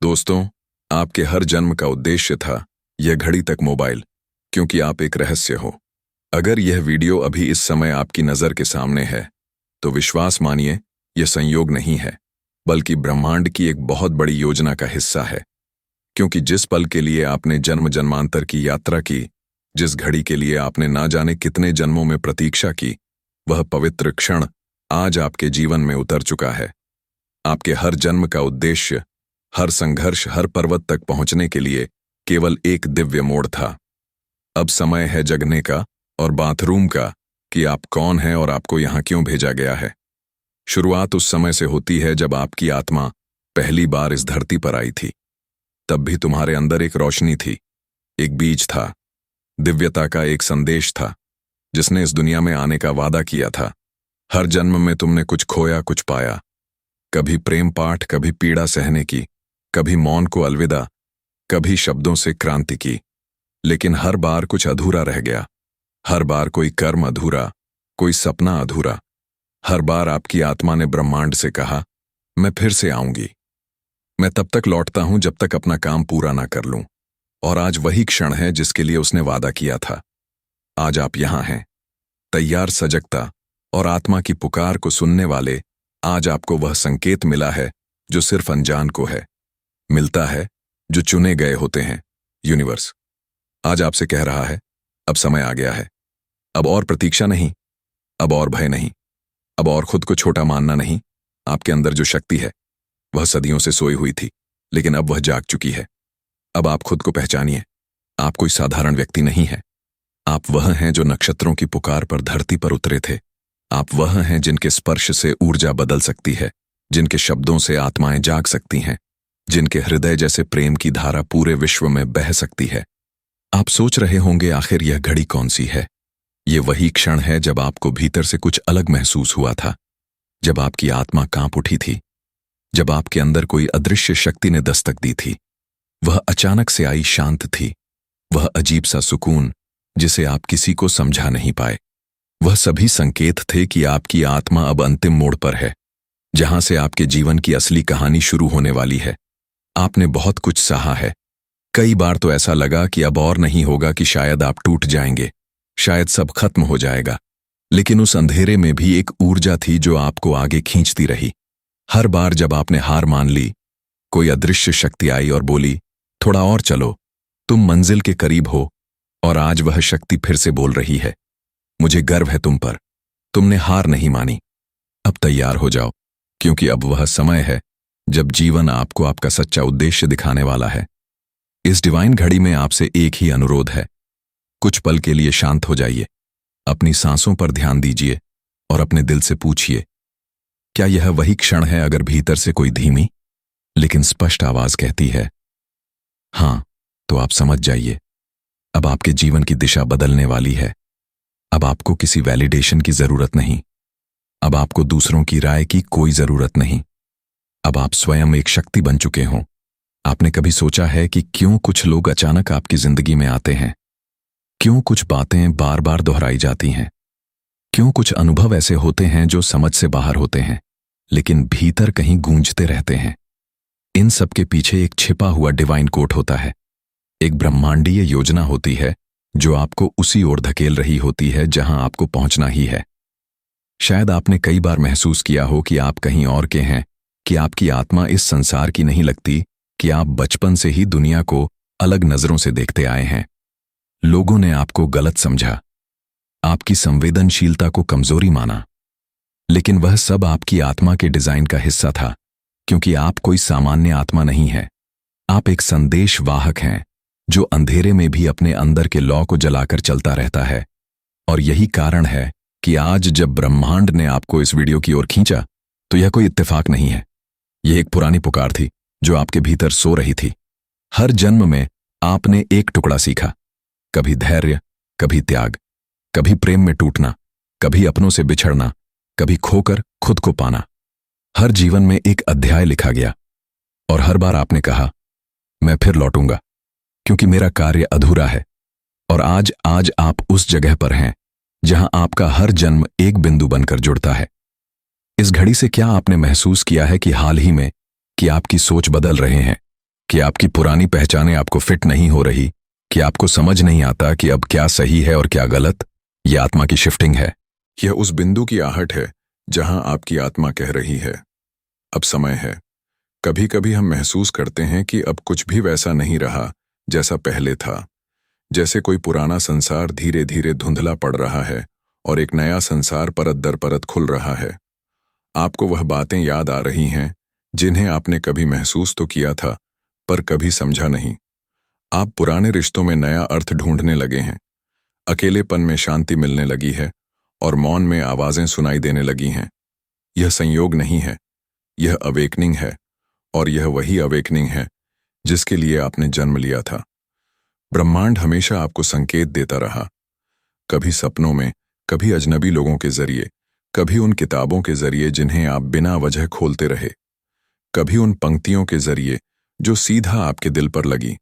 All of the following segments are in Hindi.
दोस्तों, आपके हर जन्म का उद्देश्य था यह घड़ी तक मोबाइल, क्योंकि आप एक रहस्य हो। अगर यह वीडियो अभी इस समय आपकी नज़र के सामने है, तो विश्वास मानिए यह संयोग नहीं है, बल्कि ब्रह्मांड की एक बहुत बड़ी योजना का हिस्सा है। क्योंकि जिस पल के लिए आपने जन्म जन्मांतर की यात्रा की, जिस घड़ी के लिए आपने ना जाने कितने जन्मों में प्रतीक्षा की, वह पवित्र क्षण आज आपके जीवन में उतर चुका है। आपके हर जन्म का उद्देश्य, हर संघर्ष, हर पर्वत तक पहुंचने के लिए केवल एक दिव्य मोड़ था। अब समय है जगने का और बाथरूम का कि आप कौन हैं और आपको यहां क्यों भेजा गया है। शुरुआत उस समय से होती है जब आपकी आत्मा पहली बार इस धरती पर आई थी। तब भी तुम्हारे अंदर एक रोशनी थी, एक बीज था, दिव्यता का एक संदेश था, जिसने इस दुनिया में आने का वादा किया था। हर जन्म में तुमने कुछ खोया, कुछ पाया। कभी प्रेम पाठ, कभी पीड़ा सहने की, कभी मौन को अलविदा, कभी शब्दों से क्रांति की। लेकिन हर बार कुछ अधूरा रह गया। हर बार कोई कर्म अधूरा, कोई सपना अधूरा। हर बार आपकी आत्मा ने ब्रह्मांड से कहा, मैं फिर से आऊंगी। मैं तब तक लौटता हूं जब तक अपना काम पूरा ना कर लूं। और आज वही क्षण है जिसके लिए उसने वादा किया था। आज आप यहां हैं, तैयार, सजगता और आत्मा की पुकार को सुनने वाले। आज आपको वह संकेत मिला है जो सिर्फ अनजान को है, मिलता है जो चुने गए होते हैं। यूनिवर्स आज आपसे कह रहा है, अब समय आ गया है। अब और प्रतीक्षा नहीं, अब और भय नहीं, अब और खुद को छोटा मानना नहीं। आपके अंदर जो शक्ति है वह सदियों से सोई हुई थी, लेकिन अब वह जाग चुकी है। अब आप खुद को पहचानिए। आप कोई साधारण व्यक्ति नहीं है। आप वह हैं जो नक्षत्रों की पुकार पर धरती पर उतरे थे। आप वह हैं जिनके स्पर्श से ऊर्जा बदल सकती है, जिनके शब्दों से आत्माएं जाग सकती हैं, जिनके हृदय जैसे प्रेम की धारा पूरे विश्व में बह सकती है। आप सोच रहे होंगे, आखिर यह घड़ी कौन सी है? ये वही क्षण है जब आपको भीतर से कुछ अलग महसूस हुआ था, जब आपकी आत्मा कांप उठी थी, जब आपके अंदर कोई अदृश्य शक्ति ने दस्तक दी थी। वह अचानक से आई शांत थी, वह अजीब सा सुकून जिसे आप किसी को समझा नहीं पाए। वह सभी संकेत थे कि आपकी आत्मा अब अंतिम मोड़ पर है, जहां से आपके जीवन की असली कहानी शुरू होने वाली है। आपने बहुत कुछ सहा है। कई बार तो ऐसा लगा कि अब और नहीं होगा, कि शायद आप टूट जाएंगे, शायद सब खत्म हो जाएगा। लेकिन उस अंधेरे में भी एक ऊर्जा थी जो आपको आगे खींचती रही। हर बार जब आपने हार मान ली, कोई अदृश्य शक्ति आई और बोली, थोड़ा और चलो, तुम मंजिल के करीब हो। और आज वह शक्ति फिर से बोल रही है, मुझे गर्व है तुम पर, तुमने हार नहीं मानी। अब तैयार हो जाओ, क्योंकि अब वह समय है जब जीवन आपको आपका सच्चा उद्देश्य दिखाने वाला है। इस डिवाइन घड़ी में आपसे एक ही अनुरोध है, कुछ पल के लिए शांत हो जाइए, अपनी सांसों पर ध्यान दीजिए और अपने दिल से पूछिए, क्या यह वही क्षण है? अगर भीतर से कोई धीमी लेकिन स्पष्ट आवाज कहती है हां, तो आप समझ जाइए, अब आपके जीवन की दिशा बदलने वाली है। अब आपको किसी वैलिडेशन की जरूरत नहीं, अब आपको दूसरों की राय की कोई जरूरत नहीं। अब आप स्वयं एक शक्ति बन चुके हों। आपने कभी सोचा है कि क्यों कुछ लोग अचानक आपकी जिंदगी में आते हैं? क्यों कुछ बातें बार बार दोहराई जाती हैं? क्यों कुछ अनुभव ऐसे होते हैं जो समझ से बाहर होते हैं, लेकिन भीतर कहीं गूंजते रहते हैं? इन सब के पीछे एक छिपा हुआ डिवाइन कोड होता है, एक ब्रह्मांडीय योजना होती है जो आपको उसी ओर धकेल रही होती है जहां आपको पहुंचना ही है। शायद आपने कई बार महसूस किया हो कि आप कहीं और के हैं, कि आपकी आत्मा इस संसार की नहीं लगती, कि आप बचपन से ही दुनिया को अलग नजरों से देखते आए हैं। लोगों ने आपको गलत समझा, आपकी संवेदनशीलता को कमजोरी माना। लेकिन वह सब आपकी आत्मा के डिजाइन का हिस्सा था, क्योंकि आप कोई सामान्य आत्मा नहीं है। आप एक संदेश वाहक हैं जो अंधेरे में भी अपने अंदर के लौ को जलाकर चलता रहता है। और यही कारण है कि आज जब ब्रह्मांड ने आपको इस वीडियो की ओर खींचा, तो यह कोई इत्तेफाक नहीं है। यह एक पुरानी पुकार थी जो आपके भीतर सो रही थी। हर जन्म में आपने एक टुकड़ा सीखा, कभी धैर्य, कभी त्याग, कभी प्रेम में टूटना, कभी अपनों से बिछड़ना, कभी खोकर खुद को पाना। हर जीवन में एक अध्याय लिखा गया, और हर बार आपने कहा, मैं फिर लौटूंगा, क्योंकि मेरा कार्य अधूरा है। और आज आप उस जगह पर हैं जहां आपका हर जन्म एक बिंदु बनकर जुड़ता है। इस घड़ी से क्या आपने महसूस किया है कि हाल ही में कि आपकी सोच बदल रहे हैं? कि आपकी पुरानी पहचानें आपको फिट नहीं हो रही, कि आपको समझ नहीं आता कि अब क्या सही है और क्या गलत। यह आत्मा की शिफ्टिंग है। यह उस बिंदु की आहट है जहां आपकी आत्मा कह रही है, अब समय है। कभी कभी हम महसूस करते हैं कि अब कुछ भी वैसा नहीं रहा जैसा पहले था, जैसे कोई पुराना संसार धीरे धीरे धुंधला पड़ रहा है और एक नया संसार परत दर परत खुल रहा है। आपको वह बातें याद आ रही हैं जिन्हें आपने कभी महसूस तो किया था पर कभी समझा नहीं। आप पुराने रिश्तों में नया अर्थ ढूंढने लगे हैं, अकेलेपन में शांति मिलने लगी है और मौन में आवाजें सुनाई देने लगी हैं। यह संयोग नहीं है, यह अवेकनिंग है, और यह वही अवेकनिंग है जिसके लिए आपने जन्म लिया था। ब्रह्मांड हमेशा आपको संकेत देता रहा, कभी सपनों में, कभी अजनबी लोगों के जरिए, कभी उन किताबों के जरिए जिन्हें आप बिना वजह खोलते रहे, कभी उन पंक्तियों के जरिए जो सीधा आपके दिल पर लगी।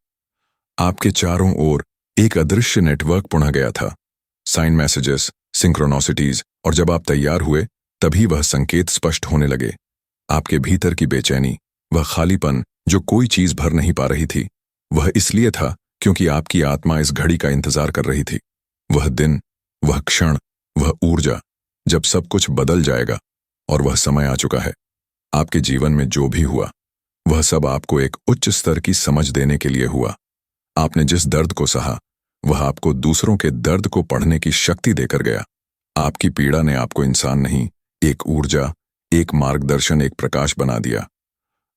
आपके चारों ओर एक अदृश्य नेटवर्क पुढ़ा गया था, साइन मैसेजेस, सिंक्रोनोसिटीज, और जब आप तैयार हुए तभी वह संकेत स्पष्ट होने लगे। आपके भीतर की बेचैनी, वह खालीपन जो कोई चीज भर नहीं पा रही थी, वह इसलिए था क्योंकि आपकी आत्मा इस घड़ी का इंतजार कर रही थी। वह दिन, वह क्षण, वह ऊर्जा जब सब कुछ बदल जाएगा, और वह समय आ चुका है। आपके जीवन में जो भी हुआ वह सब आपको एक उच्च स्तर की समझ देने के लिए हुआ। आपने जिस दर्द को सहा वह आपको दूसरों के दर्द को पढ़ने की शक्ति देकर गया। आपकी पीड़ा ने आपको इंसान नहीं, एक ऊर्जा, एक मार्गदर्शन, एक प्रकाश बना दिया।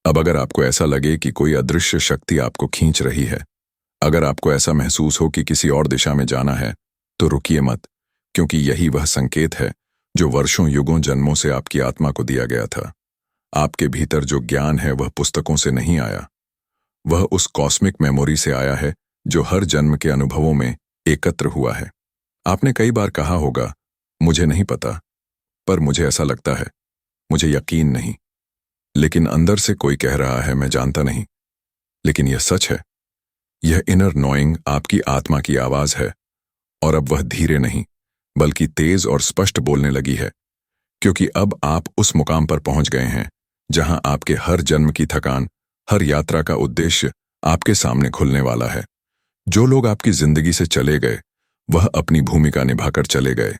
अब अगर आपको ऐसा लगे कि कोई अदृश्य शक्ति आपको खींच रही है, अगर आपको ऐसा महसूस हो कि किसी और दिशा में जाना है, तो रुकिए मत, क्योंकि यही वह संकेत है जो वर्षों युगों जन्मों से आपकी आत्मा को दिया गया था। आपके भीतर जो ज्ञान है वह पुस्तकों से नहीं आया, वह उस कॉस्मिक मेमोरी से आया है जो हर जन्म के अनुभवों में एकत्र हुआ है। आपने कई बार कहा होगा, मुझे नहीं पता, पर मुझे ऐसा लगता है, मुझे यकीन नहीं। लेकिन अंदर से कोई कह रहा है, मैं जानता नहीं। लेकिन यह सच है, यह इनर नोइंग आपकी आत्मा की आवाज है, और अब वह धीरे नहीं बल्कि तेज और स्पष्ट बोलने लगी है, क्योंकि अब आप उस मुकाम पर पहुंच गए हैं जहां आपके हर जन्म की थकान, हर यात्रा का उद्देश्य आपके सामने खुलने वाला है। जो लोग आपकी जिंदगी से चले गए वह अपनी भूमिका निभाकर चले गए,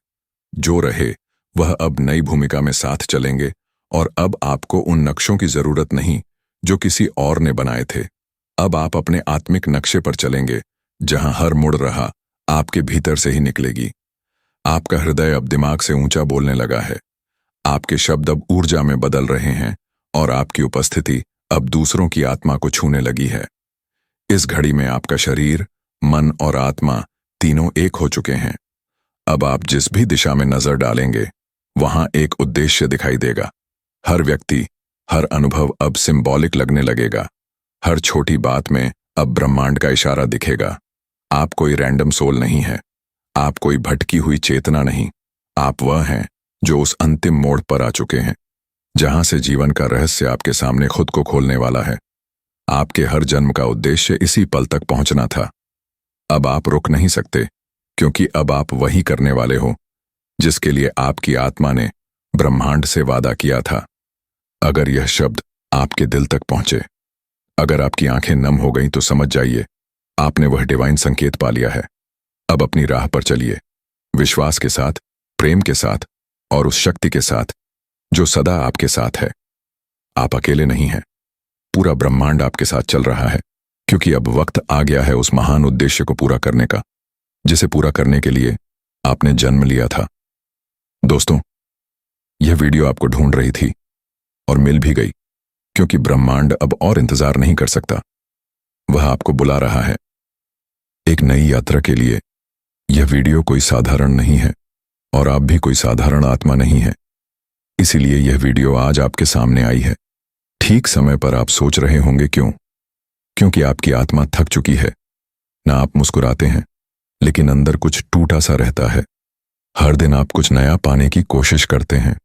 जो रहे वह अब नई भूमिका में साथ चलेंगे, और अब आपको उन नक्शों की जरूरत नहीं जो किसी और ने बनाए थे। अब आप अपने आत्मिक नक्शे पर चलेंगे, जहां हर मुड़ रहा आपके भीतर से ही निकलेगी। आपका हृदय अब दिमाग से ऊंचा बोलने लगा है, आपके शब्द अब ऊर्जा में बदल रहे हैं, और आपकी उपस्थिति अब दूसरों की आत्मा को छूने लगी है। इस घड़ी में आपका शरीर, मन और आत्मा तीनों एक हो चुके हैं। अब आप जिस भी दिशा में नजर डालेंगे वहां एक उद्देश्य दिखाई देगा। हर व्यक्ति, हर अनुभव अब सिंबॉलिक लगने लगेगा। हर छोटी बात में अब ब्रह्मांड का इशारा दिखेगा। आप कोई रैंडम सोल नहीं है, आप कोई भटकी हुई चेतना नहीं, आप वह हैं जो उस अंतिम मोड़ पर आ चुके हैं जहां से जीवन का रहस्य आपके सामने खुद को खोलने वाला है। आपके हर जन्म का उद्देश्य इसी पल तक पहुंचना था। अब आप रुक नहीं सकते, क्योंकि अब आप वही करने वाले हो जिसके लिए आपकी आत्मा ने ब्रह्मांड से वादा किया था। अगर यह शब्द आपके दिल तक पहुंचे, अगर आपकी आंखें नम हो गईं, तो समझ जाइए आपने वह डिवाइन संकेत पा लिया है। अब अपनी राह पर चलिए, विश्वास के साथ, प्रेम के साथ, और उस शक्ति के साथ जो सदा आपके साथ है। आप अकेले नहीं हैं, पूरा ब्रह्मांड आपके साथ चल रहा है, क्योंकि अब वक्त आ गया है उस महान उद्देश्य को पूरा करने का, जिसे पूरा करने के लिए आपने जन्म लिया था। दोस्तों, यह वीडियो आपको ढूंढ रही थी और मिल भी गई, क्योंकि ब्रह्मांड अब और इंतजार नहीं कर सकता। वह आपको बुला रहा है एक नई यात्रा के लिए। यह वीडियो कोई साधारण नहीं है, और आप भी कोई साधारण आत्मा नहीं है। इसीलिए यह वीडियो आज आपके सामने आई है। ठीक समय पर आप सोच रहे होंगे क्यों? क्योंकि आपकी आत्मा थक चुकी है। ना आप मुस्कुराते हैं, लेकिन अंदर कुछ टूटा सा रहता है। हर दिन आप कुछ नया पाने की कोशिश करते हैं,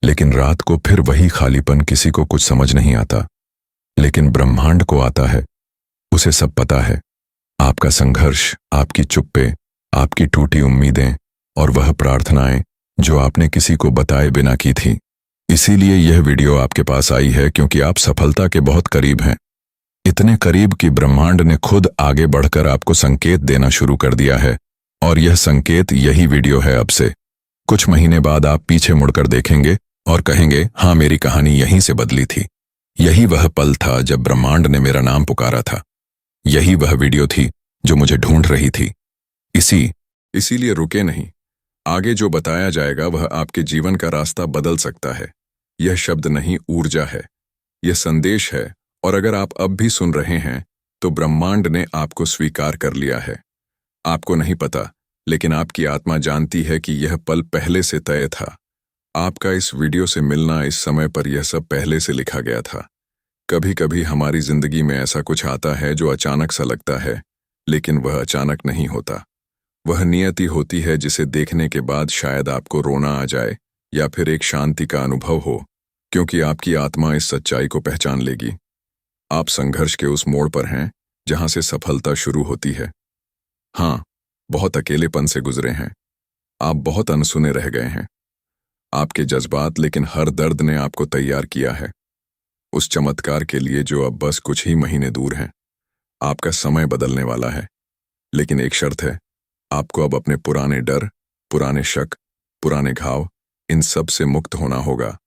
लेकिन रात को फिर वही खालीपन। किसी को कुछ समझ नहीं आता, लेकिन ब्रह्मांड को आता है। उसे सब पता है, आपका संघर्ष, आपकी चुप्पे, आपकी टूटी उम्मीदें, और वह प्रार्थनाएं जो आपने किसी को बताए बिना की थी। इसीलिए यह वीडियो आपके पास आई है, क्योंकि आप सफलता के बहुत करीब हैं। इतने करीब कि ब्रह्मांड ने खुद आगे बढ़कर आपको संकेत देना शुरू कर दिया है। और यह संकेत यही वीडियो है। अब से कुछ महीने बाद आप पीछे मुड़कर देखेंगे और कहेंगे, हाँ, मेरी कहानी यहीं से बदली थी। यही वह पल था जब ब्रह्मांड ने मेरा नाम पुकारा था। यही वह वीडियो थी जो मुझे ढूंढ रही थी। इसीलिए रुके नहीं। आगे जो बताया जाएगा वह आपके जीवन का रास्ता बदल सकता है। यह शब्द नहीं, ऊर्जा है। यह संदेश है। और अगर आप अब भी सुन रहे हैं तो ब्रह्मांड ने आपको स्वीकार कर लिया है। आपको नहीं पता, लेकिन आपकी आत्मा जानती है कि यह पल पहले से तय था। आपका इस वीडियो से मिलना, इस समय पर, यह सब पहले से लिखा गया था। कभी कभी हमारी जिंदगी में ऐसा कुछ आता है जो अचानक सा लगता है, लेकिन वह अचानक नहीं होता। वह नियति होती है जिसे देखने के बाद शायद आपको रोना आ जाए या फिर एक शांति का अनुभव हो, क्योंकि आपकी आत्मा इस सच्चाई को पहचान लेगी। आप संघर्ष के उस मोड़ पर हैं जहां से सफलता शुरू होती है। हाँ, बहुत अकेलेपन से गुजरे हैं। आप बहुत अनसुने रह गए हैं। आपके जज्बात, लेकिन हर दर्द ने आपको तैयार किया है उस चमत्कार के लिए जो अब बस कुछ ही महीने दूर है। आपका समय बदलने वाला है, लेकिन एक शर्त है। आपको अब अपने पुराने डर, पुराने शक, पुराने घाव, इन सब से मुक्त होना होगा,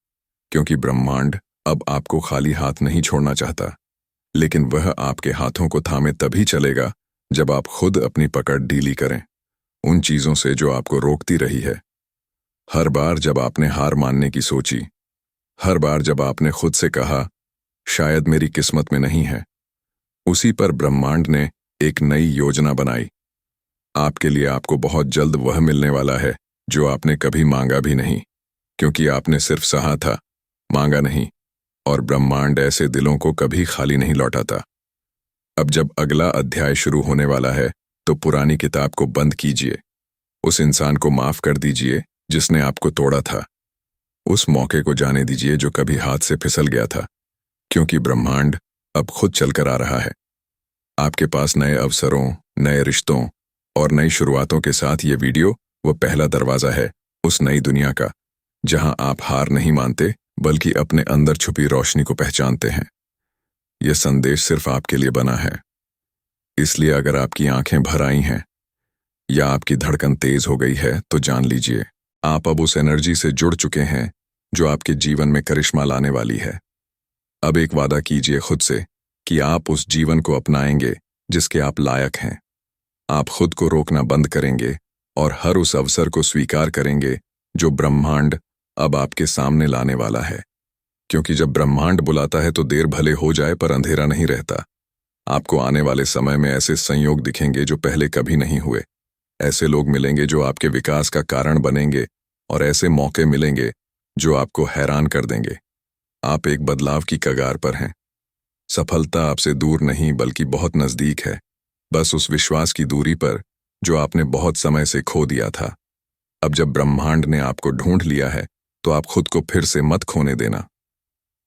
क्योंकि ब्रह्मांड अब आपको खाली हाथ नहीं छोड़ना चाहता। लेकिन वह आपके हाथों को थामे तभी चलेगा जब आप खुद अपनी पकड़ ढीली करें उन चीजों से जो आपको रोकती रही है। हर बार जब आपने हार मानने की सोची, हर बार जब आपने खुद से कहा, शायद मेरी किस्मत में नहीं है, उसी पर ब्रह्मांड ने एक नई योजना बनाई। आपके लिए आपको बहुत जल्द वह मिलने वाला है जो आपने कभी मांगा भी नहीं, क्योंकि आपने सिर्फ सहा था, मांगा नहीं। और ब्रह्मांड ऐसे दिलों को कभी खाली नहीं लौटाता। अब जब अगला अध्याय शुरू होने वाला है तो पुरानी किताब को बंद कीजिए। उस इंसान को माफ कर दीजिए जिसने आपको तोड़ा था। उस मौके को जाने दीजिए जो कभी हाथ से फिसल गया था, क्योंकि ब्रह्मांड अब खुद चलकर आ रहा है आपके पास नए अवसरों, नए रिश्तों और नई शुरुआतों के साथ। ये वीडियो वो पहला दरवाजा है उस नई दुनिया का, जहां आप हार नहीं मानते बल्कि अपने अंदर छुपी रोशनी को पहचानते हैं। यह संदेश सिर्फ आपके लिए बना है, इसलिए अगर आपकी आंखें भर आई हैं या आपकी धड़कन तेज हो गई है तो जान लीजिए, आप अब उस एनर्जी से जुड़ चुके हैं जो आपके जीवन में करिश्मा लाने वाली है। अब एक वादा कीजिए खुद से कि आप उस जीवन को अपनाएंगे जिसके आप लायक हैं। आप खुद को रोकना बंद करेंगे और हर उस अवसर को स्वीकार करेंगे जो ब्रह्मांड अब आपके सामने लाने वाला है। क्योंकि जब ब्रह्मांड बुलाता है तो देर भले हो जाए पर अंधेरा नहीं रहता। आपको आने वाले समय में ऐसे संयोग दिखेंगे जो पहले कभी नहीं हुए। ऐसे लोग मिलेंगे जो आपके विकास का कारण बनेंगे और ऐसे मौके मिलेंगे जो आपको हैरान कर देंगे। आप एक बदलाव की कगार पर हैं। सफलता आपसे दूर नहीं बल्कि बहुत नजदीक है, बस उस विश्वास की दूरी पर जो आपने बहुत समय से खो दिया था। अब जब ब्रह्मांड ने आपको ढूंढ लिया है तो आप खुद को फिर से मत खोने देना।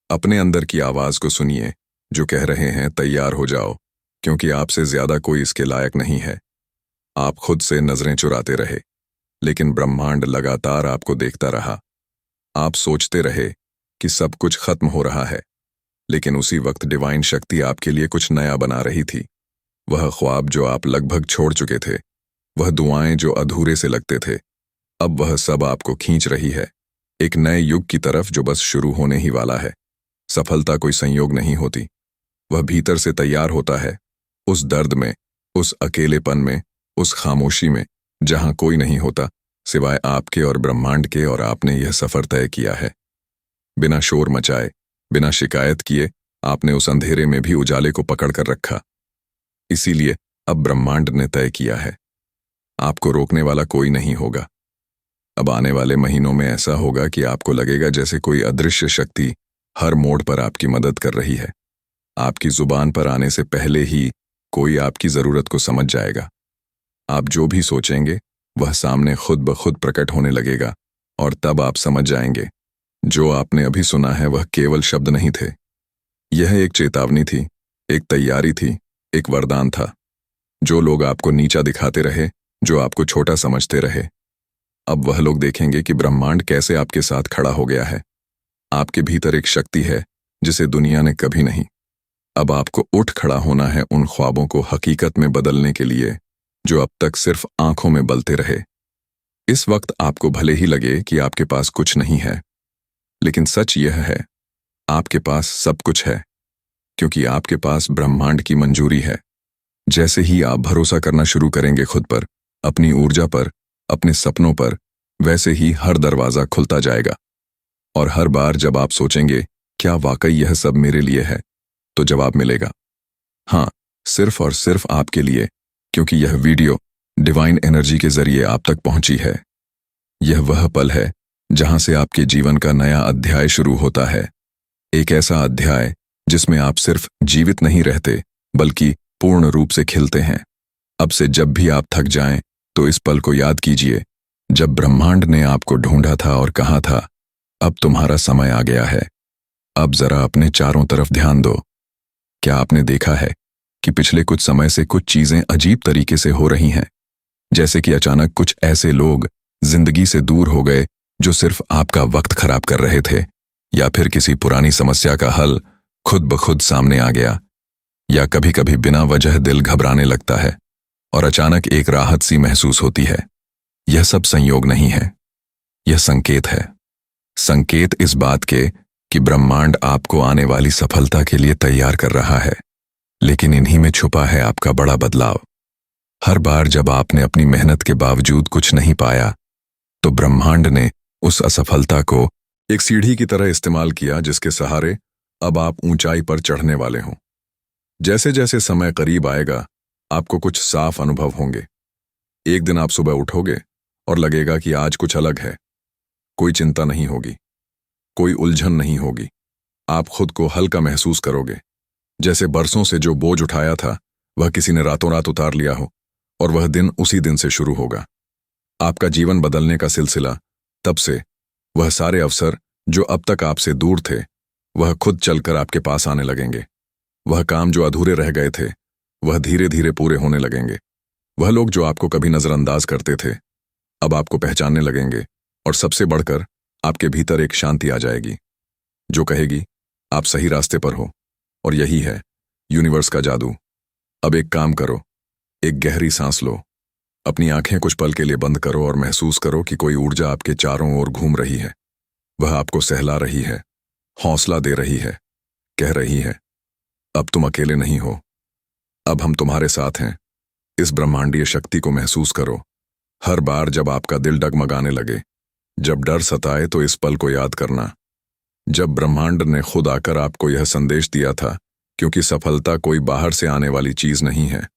अपने अंदर की आवाज को सुनिए जो कह रहे हैं, तैयार हो जाओ, क्योंकि आपसे ज्यादा कोई इसके लायक नहीं है। आप खुद से नजरें चुराते रहे, लेकिन ब्रह्मांड लगातार आपको देखता रहा। आप सोचते रहे कि सब कुछ खत्म हो रहा है, लेकिन उसी वक्त डिवाइन शक्ति आपके लिए कुछ नया बना रही थी। वह ख्वाब जो आप लगभग छोड़ चुके थे, वह दुआएं जो अधूरे से लगते थे, अब वह सब आपको खींच रही है एक नए युग की तरफ जो बस शुरू होने ही वाला है। सफलता कोई संयोग नहीं होती, वह भीतर से तैयार होता है, उस दर्द में, उस अकेलेपन में, उस खामोशी में जहां कोई नहीं होता सिवाय आपके और ब्रह्मांड के। और आपने यह सफर तय किया है। बिना शोर मचाए, बिना शिकायत किए, आपने उस अंधेरे में भी उजाले को पकड़ कर रखा। इसीलिए अब ब्रह्मांड ने तय किया है, आपको रोकने वाला कोई नहीं होगा। अब आने वाले महीनों में ऐसा होगा कि आपको लगेगा जैसे कोई अदृश्य शक्ति हर मोड़ पर आपकी मदद कर रही है। आपकी जुबान पर आने से पहले ही कोई आपकी जरूरत को समझ जाएगा। आप जो भी सोचेंगे वह सामने खुद ब खुद प्रकट होने लगेगा, और तब आप समझ जाएंगे जो आपने अभी सुना है वह केवल शब्द नहीं थे। यह एक चेतावनी थी, एक तैयारी थी, एक वरदान था। जो लोग आपको नीचा दिखाते रहे, जो आपको छोटा समझते रहे, अब वह लोग देखेंगे कि ब्रह्मांड कैसे आपके साथ खड़ा हो गया है। आपके भीतर एक शक्ति है जिसे दुनिया ने कभी नहीं अब आपको उठ खड़ा होना है उन ख्वाबों को हकीकत में बदलने के लिए जो अब तक सिर्फ आंखों में बलते रहे। इस वक्त आपको भले ही लगे कि आपके पास कुछ नहीं है, लेकिन सच यह है, आपके पास सब कुछ है, क्योंकि आपके पास ब्रह्मांड की मंजूरी है। जैसे ही आप भरोसा करना शुरू करेंगे खुद पर, अपनी ऊर्जा पर, अपने सपनों पर, वैसे ही हर दरवाजा खुलता जाएगा। और हर बार जब आप सोचेंगे क्या वाकई यह सब मेरे लिए है, तो जवाब मिलेगा, हाँ, सिर्फ और सिर्फ आपके लिए, क्योंकि यह वीडियो डिवाइन एनर्जी के जरिए आप तक पहुंची है। यह वह पल है जहां से आपके जीवन का नया अध्याय शुरू होता है। एक ऐसा अध्याय जिसमें आप सिर्फ जीवित नहीं रहते, बल्कि पूर्ण रूप से खिलते हैं। अब से जब भी आप थक जाएं, तो इस पल को याद कीजिए जब ब्रह्मांड ने आपको ढूंढा था और कहा था, अब तुम्हारा समय आ गया है। अब जरा अपने चारों तरफ ध्यान दो। क्या आपने देखा है कि पिछले कुछ समय से कुछ चीजें अजीब तरीके से हो रही हैं? जैसे कि अचानक कुछ ऐसे लोग जिंदगी से दूर हो गए जो सिर्फ आपका वक्त खराब कर रहे थे, या फिर किसी पुरानी समस्या का हल खुद ब खुद सामने आ गया, या कभी कभी बिना वजह दिल घबराने लगता है और अचानक एक राहत सी महसूस होती है। यह सब संयोग नहीं है, यह संकेत है। संकेत इस बात के कि ब्रह्मांड आपको आने वाली सफलता के लिए तैयार कर रहा है। लेकिन इन्हीं में छुपा है आपका बड़ा बदलाव। हर बार जब आपने अपनी मेहनत के बावजूद कुछ नहीं पाया, तो ब्रह्मांड ने उस असफलता को एक सीढ़ी की तरह इस्तेमाल किया, जिसके सहारे अब आप ऊंचाई पर चढ़ने वाले हों। जैसे जैसे समय करीब आएगा, आपको कुछ साफ अनुभव होंगे। एक दिन आप सुबह उठोगे और लगेगा कि आज कुछ अलग है। कोई चिंता नहीं होगी, कोई उलझन नहीं होगी। आप खुद को हल्का महसूस करोगे, जैसे बरसों से जो बोझ उठाया था वह किसी ने रातों रात उतार लिया हो, और वह दिन उसी दिन से शुरू होगा। आपका जीवन बदलने का सिलसिला तब से, वह सारे अवसर जो अब तक आपसे दूर थे, वह खुद चलकर आपके पास आने लगेंगे। वह काम जो अधूरे रह गए थे, वह धीरे धीरे पूरे होने लगेंगे। वह लोग जो आपको कभी नजरअंदाज करते थे, अब आपको पहचानने लगेंगे। और सबसे बढ़कर आपके भीतर एक शांति आ जाएगी जो कहेगी आप सही रास्ते पर हो। और यही है यूनिवर्स का जादू। अब एक काम करो, एक गहरी सांस लो, अपनी आंखें कुछ पल के लिए बंद करो और महसूस करो कि कोई ऊर्जा आपके चारों ओर घूम रही है। वह आपको सहला रही है, हौसला दे रही है, कह रही है, अब तुम अकेले नहीं हो, अब हम तुम्हारे साथ हैं। इस ब्रह्मांडीय शक्ति को महसूस करो। हर बार जब आपका दिल डगमगाने लगे, जब डर सताए, तो इस पल को याद करना जब ब्रह्मांड ने खुद आकर आपको यह संदेश दिया था, क्योंकि सफलता कोई बाहर से आने वाली चीज नहीं है,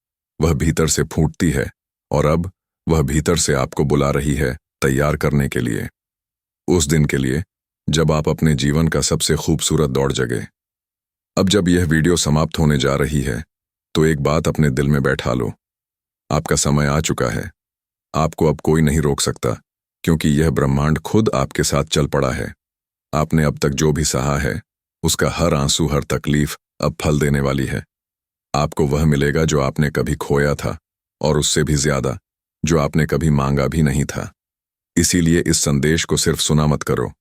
वह भीतर से फूटती है। और अब वह भीतर से आपको बुला रही है तैयार करने के लिए, उस दिन के लिए जब आप अपने जीवन का सबसे खूबसूरत दौर जगे। अब जब यह वीडियो समाप्त होने जा रही है, तो एक बात अपने दिल में बैठा लो, आपका समय आ चुका है। आपको अब कोई नहीं रोक सकता, क्योंकि यह ब्रह्मांड खुद आपके साथ चल पड़ा है। आपने अब तक जो भी सहा है, उसका हर आंसू, हर तकलीफ अब फल देने वाली है। आपको वह मिलेगा जो आपने कभी खोया था, और उससे भी ज्यादा जो आपने कभी मांगा भी नहीं था। इसीलिए इस संदेश को सिर्फ सुना मत करो,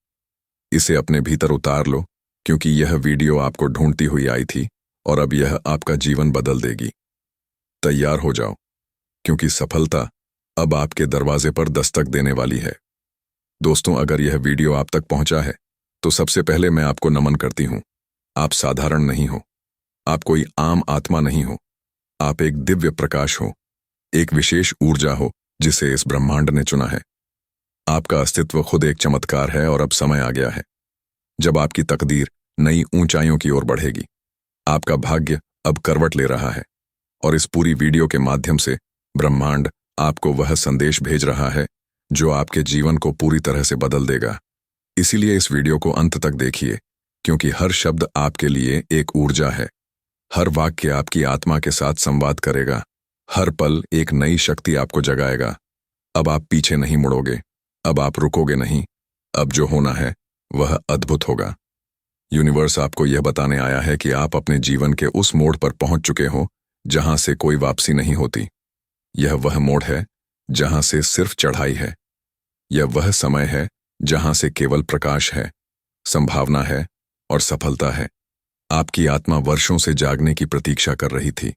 इसे अपने भीतर उतार लो, क्योंकि यह वीडियो आपको ढूंढती हुई आई थी और अब यह आपका जीवन बदल देगी। तैयार हो जाओ, क्योंकि सफलता अब आपके दरवाजे पर दस्तक देने वाली है। दोस्तों, अगर यह वीडियो आप तक पहुंचा है, तो सबसे पहले मैं आपको नमन करती हूं। आप साधारण नहीं हो, आप कोई आम आत्मा नहीं हो, आप एक दिव्य प्रकाश हो, एक विशेष ऊर्जा हो जिसे इस ब्रह्मांड ने चुना है। आपका अस्तित्व खुद एक चमत्कार है, और अब समय आ गया है जब आपकी तकदीर नई ऊंचाइयों की ओर बढ़ेगी। आपका भाग्य अब करवट ले रहा है, और इस पूरी वीडियो के माध्यम से ब्रह्मांड आपको वह संदेश भेज रहा है जो आपके जीवन को पूरी तरह से बदल देगा। इसीलिए इस वीडियो को अंत तक देखिए, क्योंकि हर शब्द आपके लिए एक ऊर्जा है, हर वाक्य आपकी आत्मा के साथ संवाद करेगा, हर पल एक नई शक्ति आपको जगाएगा। अब आप पीछे नहीं मुड़ोगे, अब आप रुकोगे नहीं, अब जो होना है वह अद्भुत होगा। यूनिवर्स आपको यह बताने आया है कि आप अपने जीवन के उस मोड़ पर पहुंच चुके हो जहां से कोई वापसी नहीं होती। यह वह मोड़ है जहां से सिर्फ चढ़ाई है। यह वह समय है जहां से केवल प्रकाश है, संभावना है और सफलता है। आपकी आत्मा वर्षों से जागने की प्रतीक्षा कर रही थी।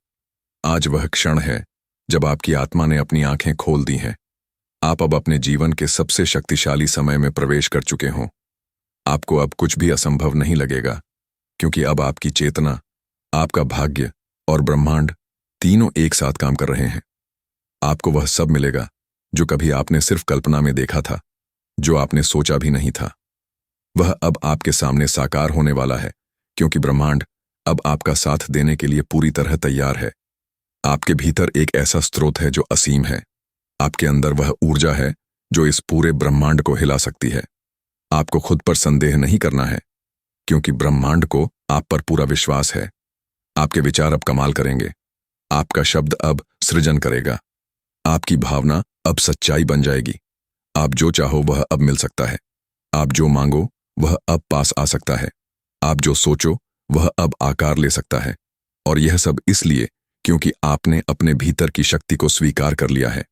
आज वह क्षण है जब आपकी आत्मा ने अपनी आंखें खोल दी हैं। आप अब अपने जीवन के सबसे शक्तिशाली समय में प्रवेश कर चुके हों। आपको अब कुछ भी असंभव नहीं लगेगा, क्योंकि अब आपकी चेतना, आपका भाग्य और ब्रह्मांड तीनों एक साथ काम कर रहे हैं। आपको वह सब मिलेगा जो कभी आपने सिर्फ कल्पना में देखा था, जो आपने सोचा भी नहीं था। वह अब आपके सामने साकार होने वाला है, क्योंकि ब्रह्मांड अब आपका साथ देने के लिए पूरी तरह तैयार है। आपके भीतर एक ऐसा स्रोत है जो असीम है। आपके अंदर वह ऊर्जा है जो इस पूरे ब्रह्मांड को हिला सकती है। आपको खुद पर संदेह नहीं करना है, क्योंकि ब्रह्मांड को आप पर पूरा विश्वास है। आपके विचार अब कमाल करेंगे। आपका शब्द अब सृजन करेगा। आपकी भावना अब सच्चाई बन जाएगी। आप जो चाहो वह अब मिल सकता है। आप जो मांगो वह अब पास आ सकता है। आप जो सोचो वह अब आकार ले सकता है। और यह सब इसलिए क्योंकि आपने अपने भीतर की शक्ति को स्वीकार कर लिया है।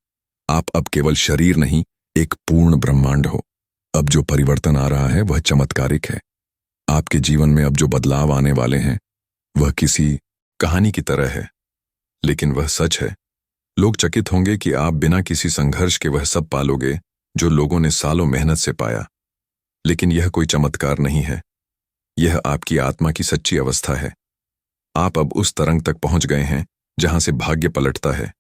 आप अब केवल शरीर नहीं, एक पूर्ण ब्रह्मांड हो। अब जो परिवर्तन आ रहा है वह चमत्कारिक है। आपके जीवन में अब जो बदलाव आने वाले हैं वह किसी कहानी की तरह है, लेकिन वह सच है। लोग चकित होंगे कि आप बिना किसी संघर्ष के वह सब पालोगे जो लोगों ने सालों मेहनत से पाया। लेकिन यह कोई चमत्कार नहीं है, यह आपकी आत्मा की सच्ची अवस्था है। आप अब उस तरंग तक पहुंच गए हैं जहां से भाग्य पलटता है।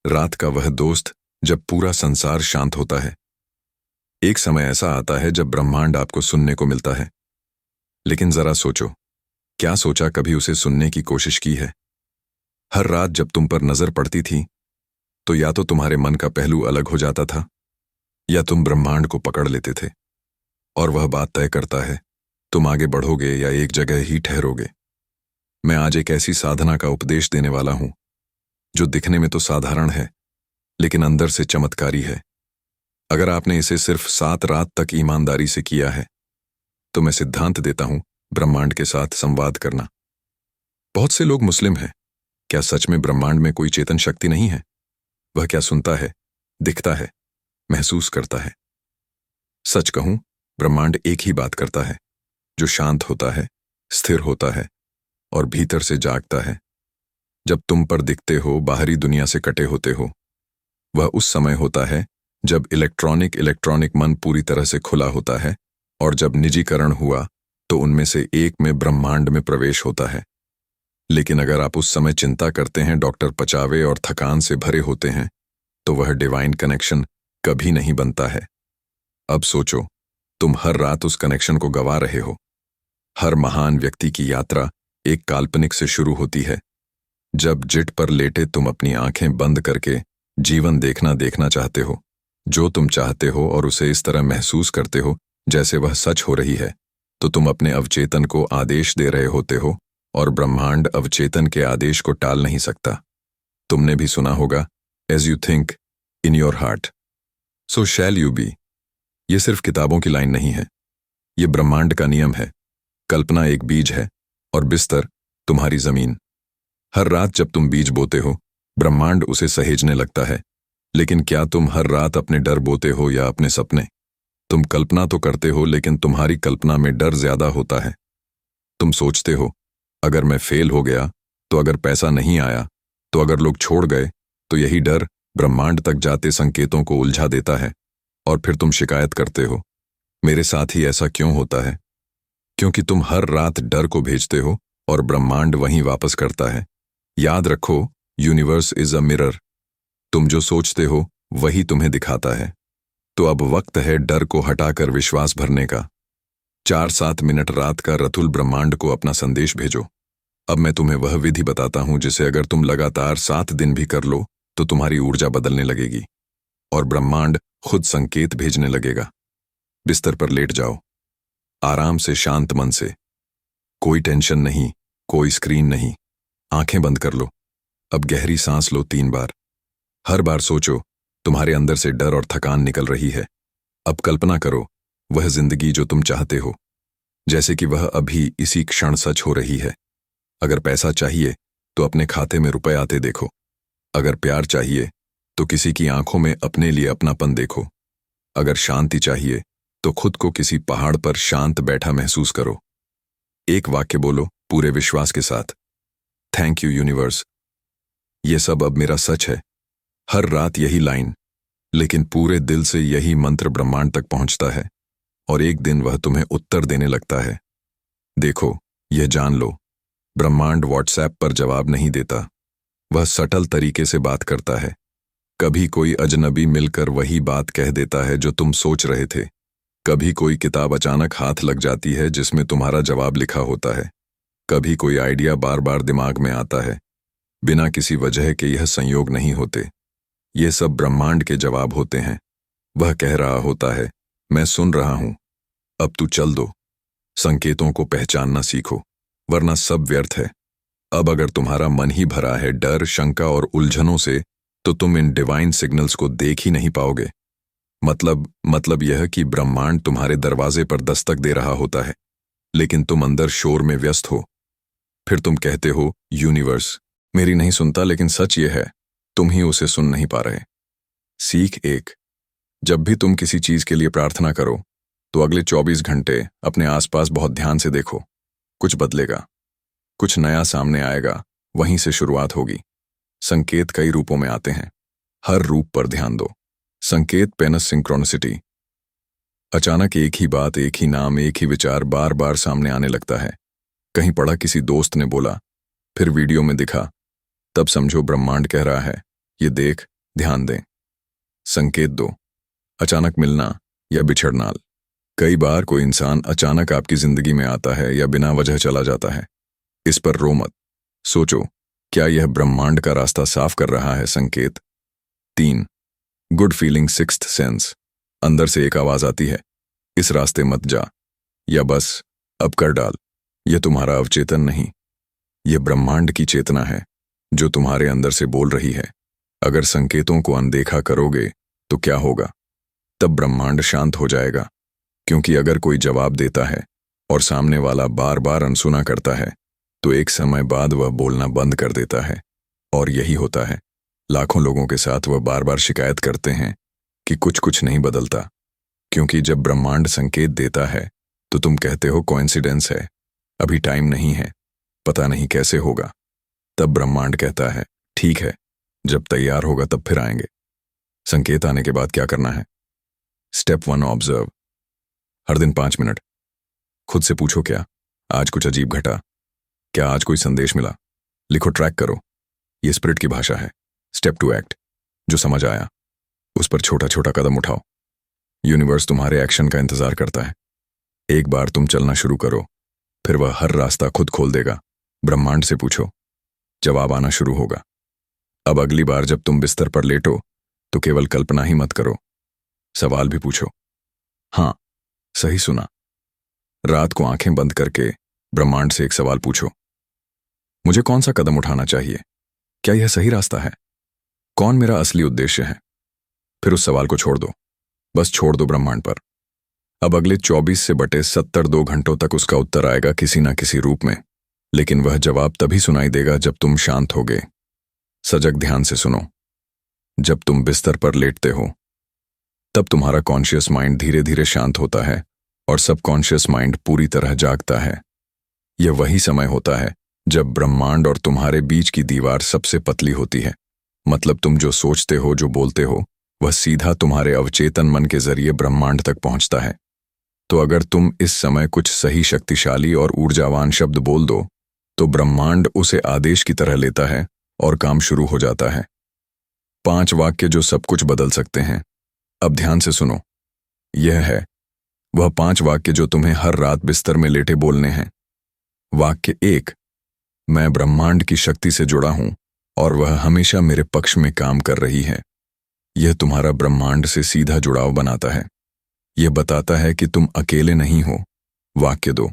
रात का वह दोस्त जब पूरा संसार शांत होता है। एक समय ऐसा आता है जब ब्रह्मांड आपको सुनने को मिलता है। लेकिन जरा सोचो, क्या सोचा कभी उसे सुनने की कोशिश की है? हर रात जब तुम पर नजर पड़ती थी तो या तो तुम्हारे मन का पहलू अलग हो जाता था, या तुम ब्रह्मांड को पकड़ लेते थे। और वह बात तय करता है तुम आगे बढ़ोगे या एक जगह ही ठहरोगे। मैं आज एक ऐसी साधना का उपदेश देने वाला हूं जो दिखने में तो साधारण है, लेकिन अंदर से चमत्कारी है। अगर आपने इसे सिर्फ 7 रात तक ईमानदारी से किया है तो मैं सिद्धांत देता हूं ब्रह्मांड के साथ संवाद करना। बहुत से लोग मुस्लिम हैं। क्या सच में ब्रह्मांड में कोई चेतन शक्ति नहीं है? वह क्या सुनता है, दिखता है, महसूस करता है? सच कहूं, ब्रह्मांड एक ही बात करता है, जो शांत होता है, स्थिर होता है और भीतर से जागता है। जब तुम पर दिखते हो, बाहरी दुनिया से कटे होते हो, वह उस समय होता है जब इलेक्ट्रॉनिक मन पूरी तरह से खुला होता है, और जब निजीकरण हुआ तो उनमें से एक में ब्रह्मांड में प्रवेश होता है। लेकिन अगर आप उस समय चिंता करते हैं, डॉक्टर पचावे और थकान से भरे होते हैं, तो वह डिवाइन कनेक्शन कभी नहीं बनता है। अब सोचो, तुम हर रात उस कनेक्शन को गवा रहे हो। हर महान व्यक्ति की यात्रा एक काल्पनिक से शुरू होती है। जब जिट पर लेटे तुम अपनी आंखें बंद करके जीवन देखना चाहते हो, जो तुम चाहते हो, और उसे इस तरह महसूस करते हो जैसे वह सच हो रही है, तो तुम अपने अवचेतन को आदेश दे रहे होते हो, और ब्रह्मांड अवचेतन के आदेश को टाल नहीं सकता। तुमने भी सुना होगा, as you think in your heart so shall you be. ये सिर्फ किताबों की लाइन नहीं है, ये ब्रह्मांड का नियम है। कल्पना एक बीज है और बिस्तर तुम्हारी जमीन। हर रात जब तुम बीज बोते हो, ब्रह्मांड उसे सहेजने लगता है। लेकिन क्या तुम हर रात अपने डर बोते हो या अपने सपने? तुम कल्पना तो करते हो, लेकिन तुम्हारी कल्पना में डर ज्यादा होता है। तुम सोचते हो, अगर मैं फेल हो गया तो, अगर पैसा नहीं आया तो, अगर लोग छोड़ गए तो। यही डर ब्रह्मांड तक जाते संकेतों को उलझा देता है। और फिर तुम शिकायत करते हो, मेरे साथ ही ऐसा क्यों होता है? क्योंकि तुम हर रात डर को भेजते हो और ब्रह्मांड वहीं वापस करता है। याद रखो, यूनिवर्स इज अ मिरर। तुम जो सोचते हो वही तुम्हें दिखाता है। तो अब वक्त है डर को हटाकर विश्वास भरने का। 4-7 मिनट रात का रतुल ब्रह्मांड को अपना संदेश भेजो। अब मैं तुम्हें वह विधि बताता हूं जिसे अगर तुम लगातार 7 दिन भी कर लो तो तुम्हारी ऊर्जा बदलने लगेगी और ब्रह्मांड खुद संकेत भेजने लगेगा। बिस्तर पर लेट जाओ, आराम से, शांत मन से। कोई टेंशन नहीं, कोई स्क्रीन नहीं। आंखें बंद कर लो। अब गहरी सांस लो 3 बार। हर बार सोचो, तुम्हारे अंदर से डर और थकान निकल रही है। अब कल्पना करो वह जिंदगी जो तुम चाहते हो, जैसे कि वह अभी इसी क्षण सच हो रही है। अगर पैसा चाहिए तो अपने खाते में रुपए आते देखो। अगर प्यार चाहिए तो किसी की आंखों में अपने लिए अपनापन देखो। अगर शांति चाहिए तो खुद को किसी पहाड़ पर शांत बैठा महसूस करो। एक वाक्य बोलो, पूरे विश्वास के साथ, थैंक यू यूनिवर्स, ये सब अब मेरा सच है। हर रात यही लाइन, लेकिन पूरे दिल से यही मंत्र ब्रह्मांड तक पहुंचता है और एक दिन वह तुम्हें उत्तर देने लगता है। देखो, यह जान लो, ब्रह्मांड व्हाट्सएप पर जवाब नहीं देता, वह सटल तरीके से बात करता है। कभी कोई अजनबी मिलकर वही बात कह देता है जो तुम सोच रहे थे। कभी कोई किताब अचानक हाथ लग जाती है जिसमें तुम्हारा जवाब लिखा होता है। कभी कोई आइडिया बार बार दिमाग में आता है, बिना किसी वजह के। यह संयोग नहीं होते, ये सब ब्रह्मांड के जवाब होते हैं। वह कह रहा होता है, मैं सुन रहा हूं, अब तू चल दो। संकेतों को पहचानना सीखो, वरना सब व्यर्थ है। अब अगर तुम्हारा मन ही भरा है डर, शंका और उलझनों से, तो तुम इन डिवाइन सिग्नल्स को देख ही नहीं पाओगे। मतलब यह कि ब्रह्मांड तुम्हारे दरवाजे पर दस्तक दे रहा होता है, लेकिन तुम अंदर शोर में व्यस्त हो। फिर तुम कहते हो, यूनिवर्स मेरी नहीं सुनता, लेकिन सच ये है, तुम ही उसे सुन नहीं पा रहे। सीख एक, जब भी तुम किसी चीज के लिए प्रार्थना करो, तो अगले 24 घंटे अपने आसपास बहुत ध्यान से देखो। कुछ बदलेगा, कुछ नया सामने आएगा, वहीं से शुरुआत होगी। संकेत कई रूपों में आते हैं, हर रूप पर ध्यान दो। संकेत पेनस सिंक्रोनिसिटी, अचानक एक ही बात, एक ही नाम, एक ही विचार बार बार सामने आने लगता है। कहीं पढ़ा, किसी दोस्त ने बोला, फिर वीडियो में दिखा, तब समझो ब्रह्मांड कह रहा है, ये देख, ध्यान दें। संकेत दो, अचानक मिलना या बिछड़ना। कई बार कोई इंसान अचानक आपकी जिंदगी में आता है या बिना वजह चला जाता है। इस पर रो मत, सोचो, क्या यह ब्रह्मांड का रास्ता साफ कर रहा है। संकेत 3, गुड फीलिंग, सिक्स्थ सेंस, अंदर से एक आवाज आती है, इस रास्ते मत जा, या बस अब कर डाल। यह तुम्हारा अवचेतन नहीं, यह ब्रह्मांड की चेतना है जो तुम्हारे अंदर से बोल रही है। अगर संकेतों को अनदेखा करोगे तो क्या होगा? तब ब्रह्मांड शांत हो जाएगा, क्योंकि अगर कोई जवाब देता है और सामने वाला बार बार अनसुना करता है, तो एक समय बाद वह बोलना बंद कर देता है। और यही होता है, लाखों लोगों के साथ वह बार बार शिकायत करते हैं कि कुछ नहीं बदलता, क्योंकि जब ब्रह्मांड संकेत देता है तो तुम कहते हो कोइंसिडेंस है, अभी टाइम नहीं है, पता नहीं कैसे होगा। तब ब्रह्मांड कहता है, ठीक है, जब तैयार होगा तब फिर आएंगे। संकेत आने के बाद क्या करना है? Step 1, observe. हर दिन 5 मिनट खुद से पूछो, क्या आज कुछ अजीब घटा? क्या आज कोई संदेश मिला? लिखो, ट्रैक करो, ये स्पिरिट की भाषा है। Step 2, act. जो समझ आया उस पर छोटा छोटा कदम उठाओ। यूनिवर्स तुम्हारे एक्शन का इंतजार करता है। एक बार तुम चलना शुरू करो, फिर वह हर रास्ता खुद खोल देगा। ब्रह्मांड से पूछो, जवाब आना शुरू होगा। अब अगली बार जब तुम बिस्तर पर लेटो तो केवल कल्पना ही मत करो, सवाल भी पूछो। हाँ, सही सुना, रात को आंखें बंद करके ब्रह्मांड से एक सवाल पूछो, मुझे कौन सा कदम उठाना चाहिए? क्या यह सही रास्ता है? कौन मेरा असली उद्देश्य है? फिर उस सवाल को छोड़ दो, बस छोड़ दो ब्रह्मांड पर। अब अगले 24/72 घंटों तक उसका उत्तर आएगा किसी ना किसी रूप में, लेकिन वह जवाब तभी सुनाई देगा जब तुम शांत होगे। सजग ध्यान से सुनो। जब तुम बिस्तर पर लेटते हो, तब तुम्हारा कॉन्शियस माइंड धीरे धीरे शांत होता है और सबकॉन्शियस माइंड पूरी तरह जागता है। यह वही समय होता है जब ब्रह्मांड और तुम्हारे बीच की दीवार सबसे पतली होती है। मतलब तुम जो सोचते हो, जो बोलते हो, वह सीधा तुम्हारे अवचेतन मन के जरिए ब्रह्मांड तक पहुंचता है। तो अगर तुम इस समय कुछ सही, शक्तिशाली और ऊर्जावान शब्द बोल दो, तो ब्रह्मांड उसे आदेश की तरह लेता है और काम शुरू हो जाता है। 5 वाक्य जो सब कुछ बदल सकते हैं। अब ध्यान से सुनो, यह है वह 5 वाक्य जो तुम्हें हर रात बिस्तर में लेटे बोलने हैं। वाक्य 1, मैं ब्रह्मांड की शक्ति से जुड़ा हूं और वह हमेशा मेरे पक्ष में काम कर रही है। यह तुम्हारा ब्रह्मांड से सीधा जुड़ाव बनाता है। यह बताता है कि तुम अकेले नहीं हो। वाक्य 2,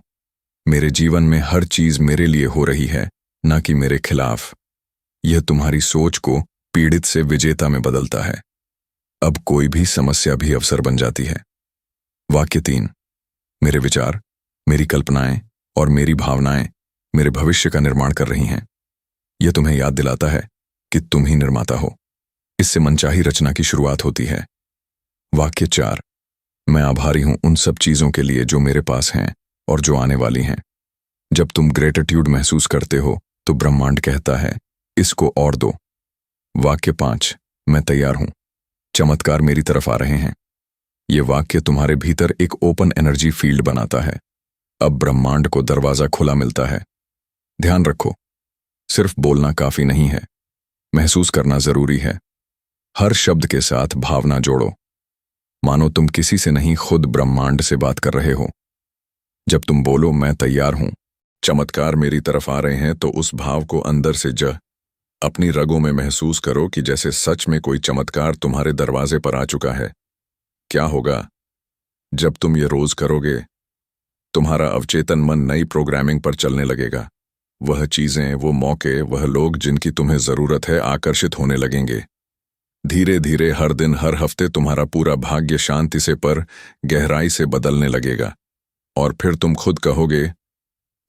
मेरे जीवन में हर चीज मेरे लिए हो रही है, ना कि मेरे खिलाफ। यह तुम्हारी सोच को पीड़ित से विजेता में बदलता है। अब कोई भी समस्या भी अवसर बन जाती है। वाक्य 3, मेरे विचार, मेरी कल्पनाएं और मेरी भावनाएं मेरे भविष्य का निर्माण कर रही हैं। यह तुम्हें याद दिलाता है कि तुम ही निर्माता हो। इससे मनचाही रचना की शुरुआत होती है। वाक्य 4, मैं आभारी हूं उन सब चीजों के लिए जो मेरे पास हैं और जो आने वाली हैं। जब तुम ग्रेटिट्यूड महसूस करते हो तो ब्रह्मांड कहता है, इसको और दो। वाक्य 5, मैं तैयार हूं, चमत्कार मेरी तरफ आ रहे हैं। ये वाक्य तुम्हारे भीतर एक ओपन एनर्जी फील्ड बनाता है। अब ब्रह्मांड को दरवाजा खुला मिलता है। ध्यान रखो, सिर्फ बोलना काफी नहीं है, महसूस करना जरूरी है। हर शब्द के साथ भावना जोड़ो, मानो तुम किसी से नहीं खुद ब्रह्मांड से बात कर रहे हो। जब तुम बोलो मैं तैयार हूं, चमत्कार मेरी तरफ आ रहे हैं, तो उस भाव को अंदर से अपनी रगों में महसूस करो कि जैसे सच में कोई चमत्कार तुम्हारे दरवाजे पर आ चुका है। क्या होगा जब तुम ये रोज करोगे? तुम्हारा अवचेतन मन नई प्रोग्रामिंग पर चलने लगेगा। वह चीजें, वो मौके, वह लोग जिनकी तुम्हें जरूरत है आकर्षित होने लगेंगे। धीरे धीरे हर दिन, हर हफ्ते तुम्हारा पूरा भाग्य शांति से पर गहराई से बदलने लगेगा। और फिर तुम खुद कहोगे,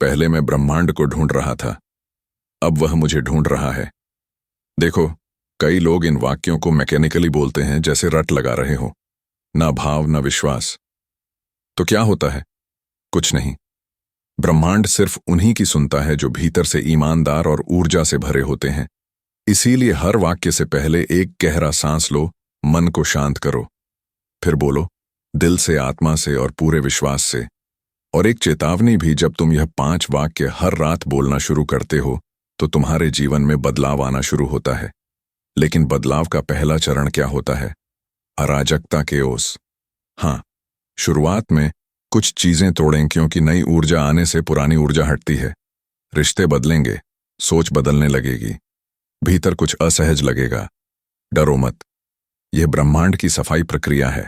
पहले मैं ब्रह्मांड को ढूंढ रहा था, अब वह मुझे ढूंढ रहा है। देखो, कई लोग इन वाक्यों को मैकेनिकली बोलते हैं, जैसे रट लगा रहे हो, ना भाव ना विश्वास। तो क्या होता है? कुछ नहीं। ब्रह्मांड सिर्फ उन्हीं की सुनता है जो भीतर से ईमानदार और ऊर्जा से भरे होते हैं। इसीलिए हर वाक्य से पहले एक गहरा सांस लो, मन को शांत करो, फिर बोलो दिल से, आत्मा से और पूरे विश्वास से। और एक चेतावनी भी, जब तुम यह 5 वाक्य हर रात बोलना शुरू करते हो तो तुम्हारे जीवन में बदलाव आना शुरू होता है। लेकिन बदलाव का पहला चरण क्या होता है? अराजकता के ओस। हाँ, शुरुआत में कुछ चीजें तोड़ें, क्योंकि नई ऊर्जा आने से पुरानी ऊर्जा हटती है। रिश्ते बदलेंगे, सोच बदलने लगेगी, भीतर कुछ असहज लगेगा। डरो मत, यह ब्रह्मांड की सफाई प्रक्रिया है।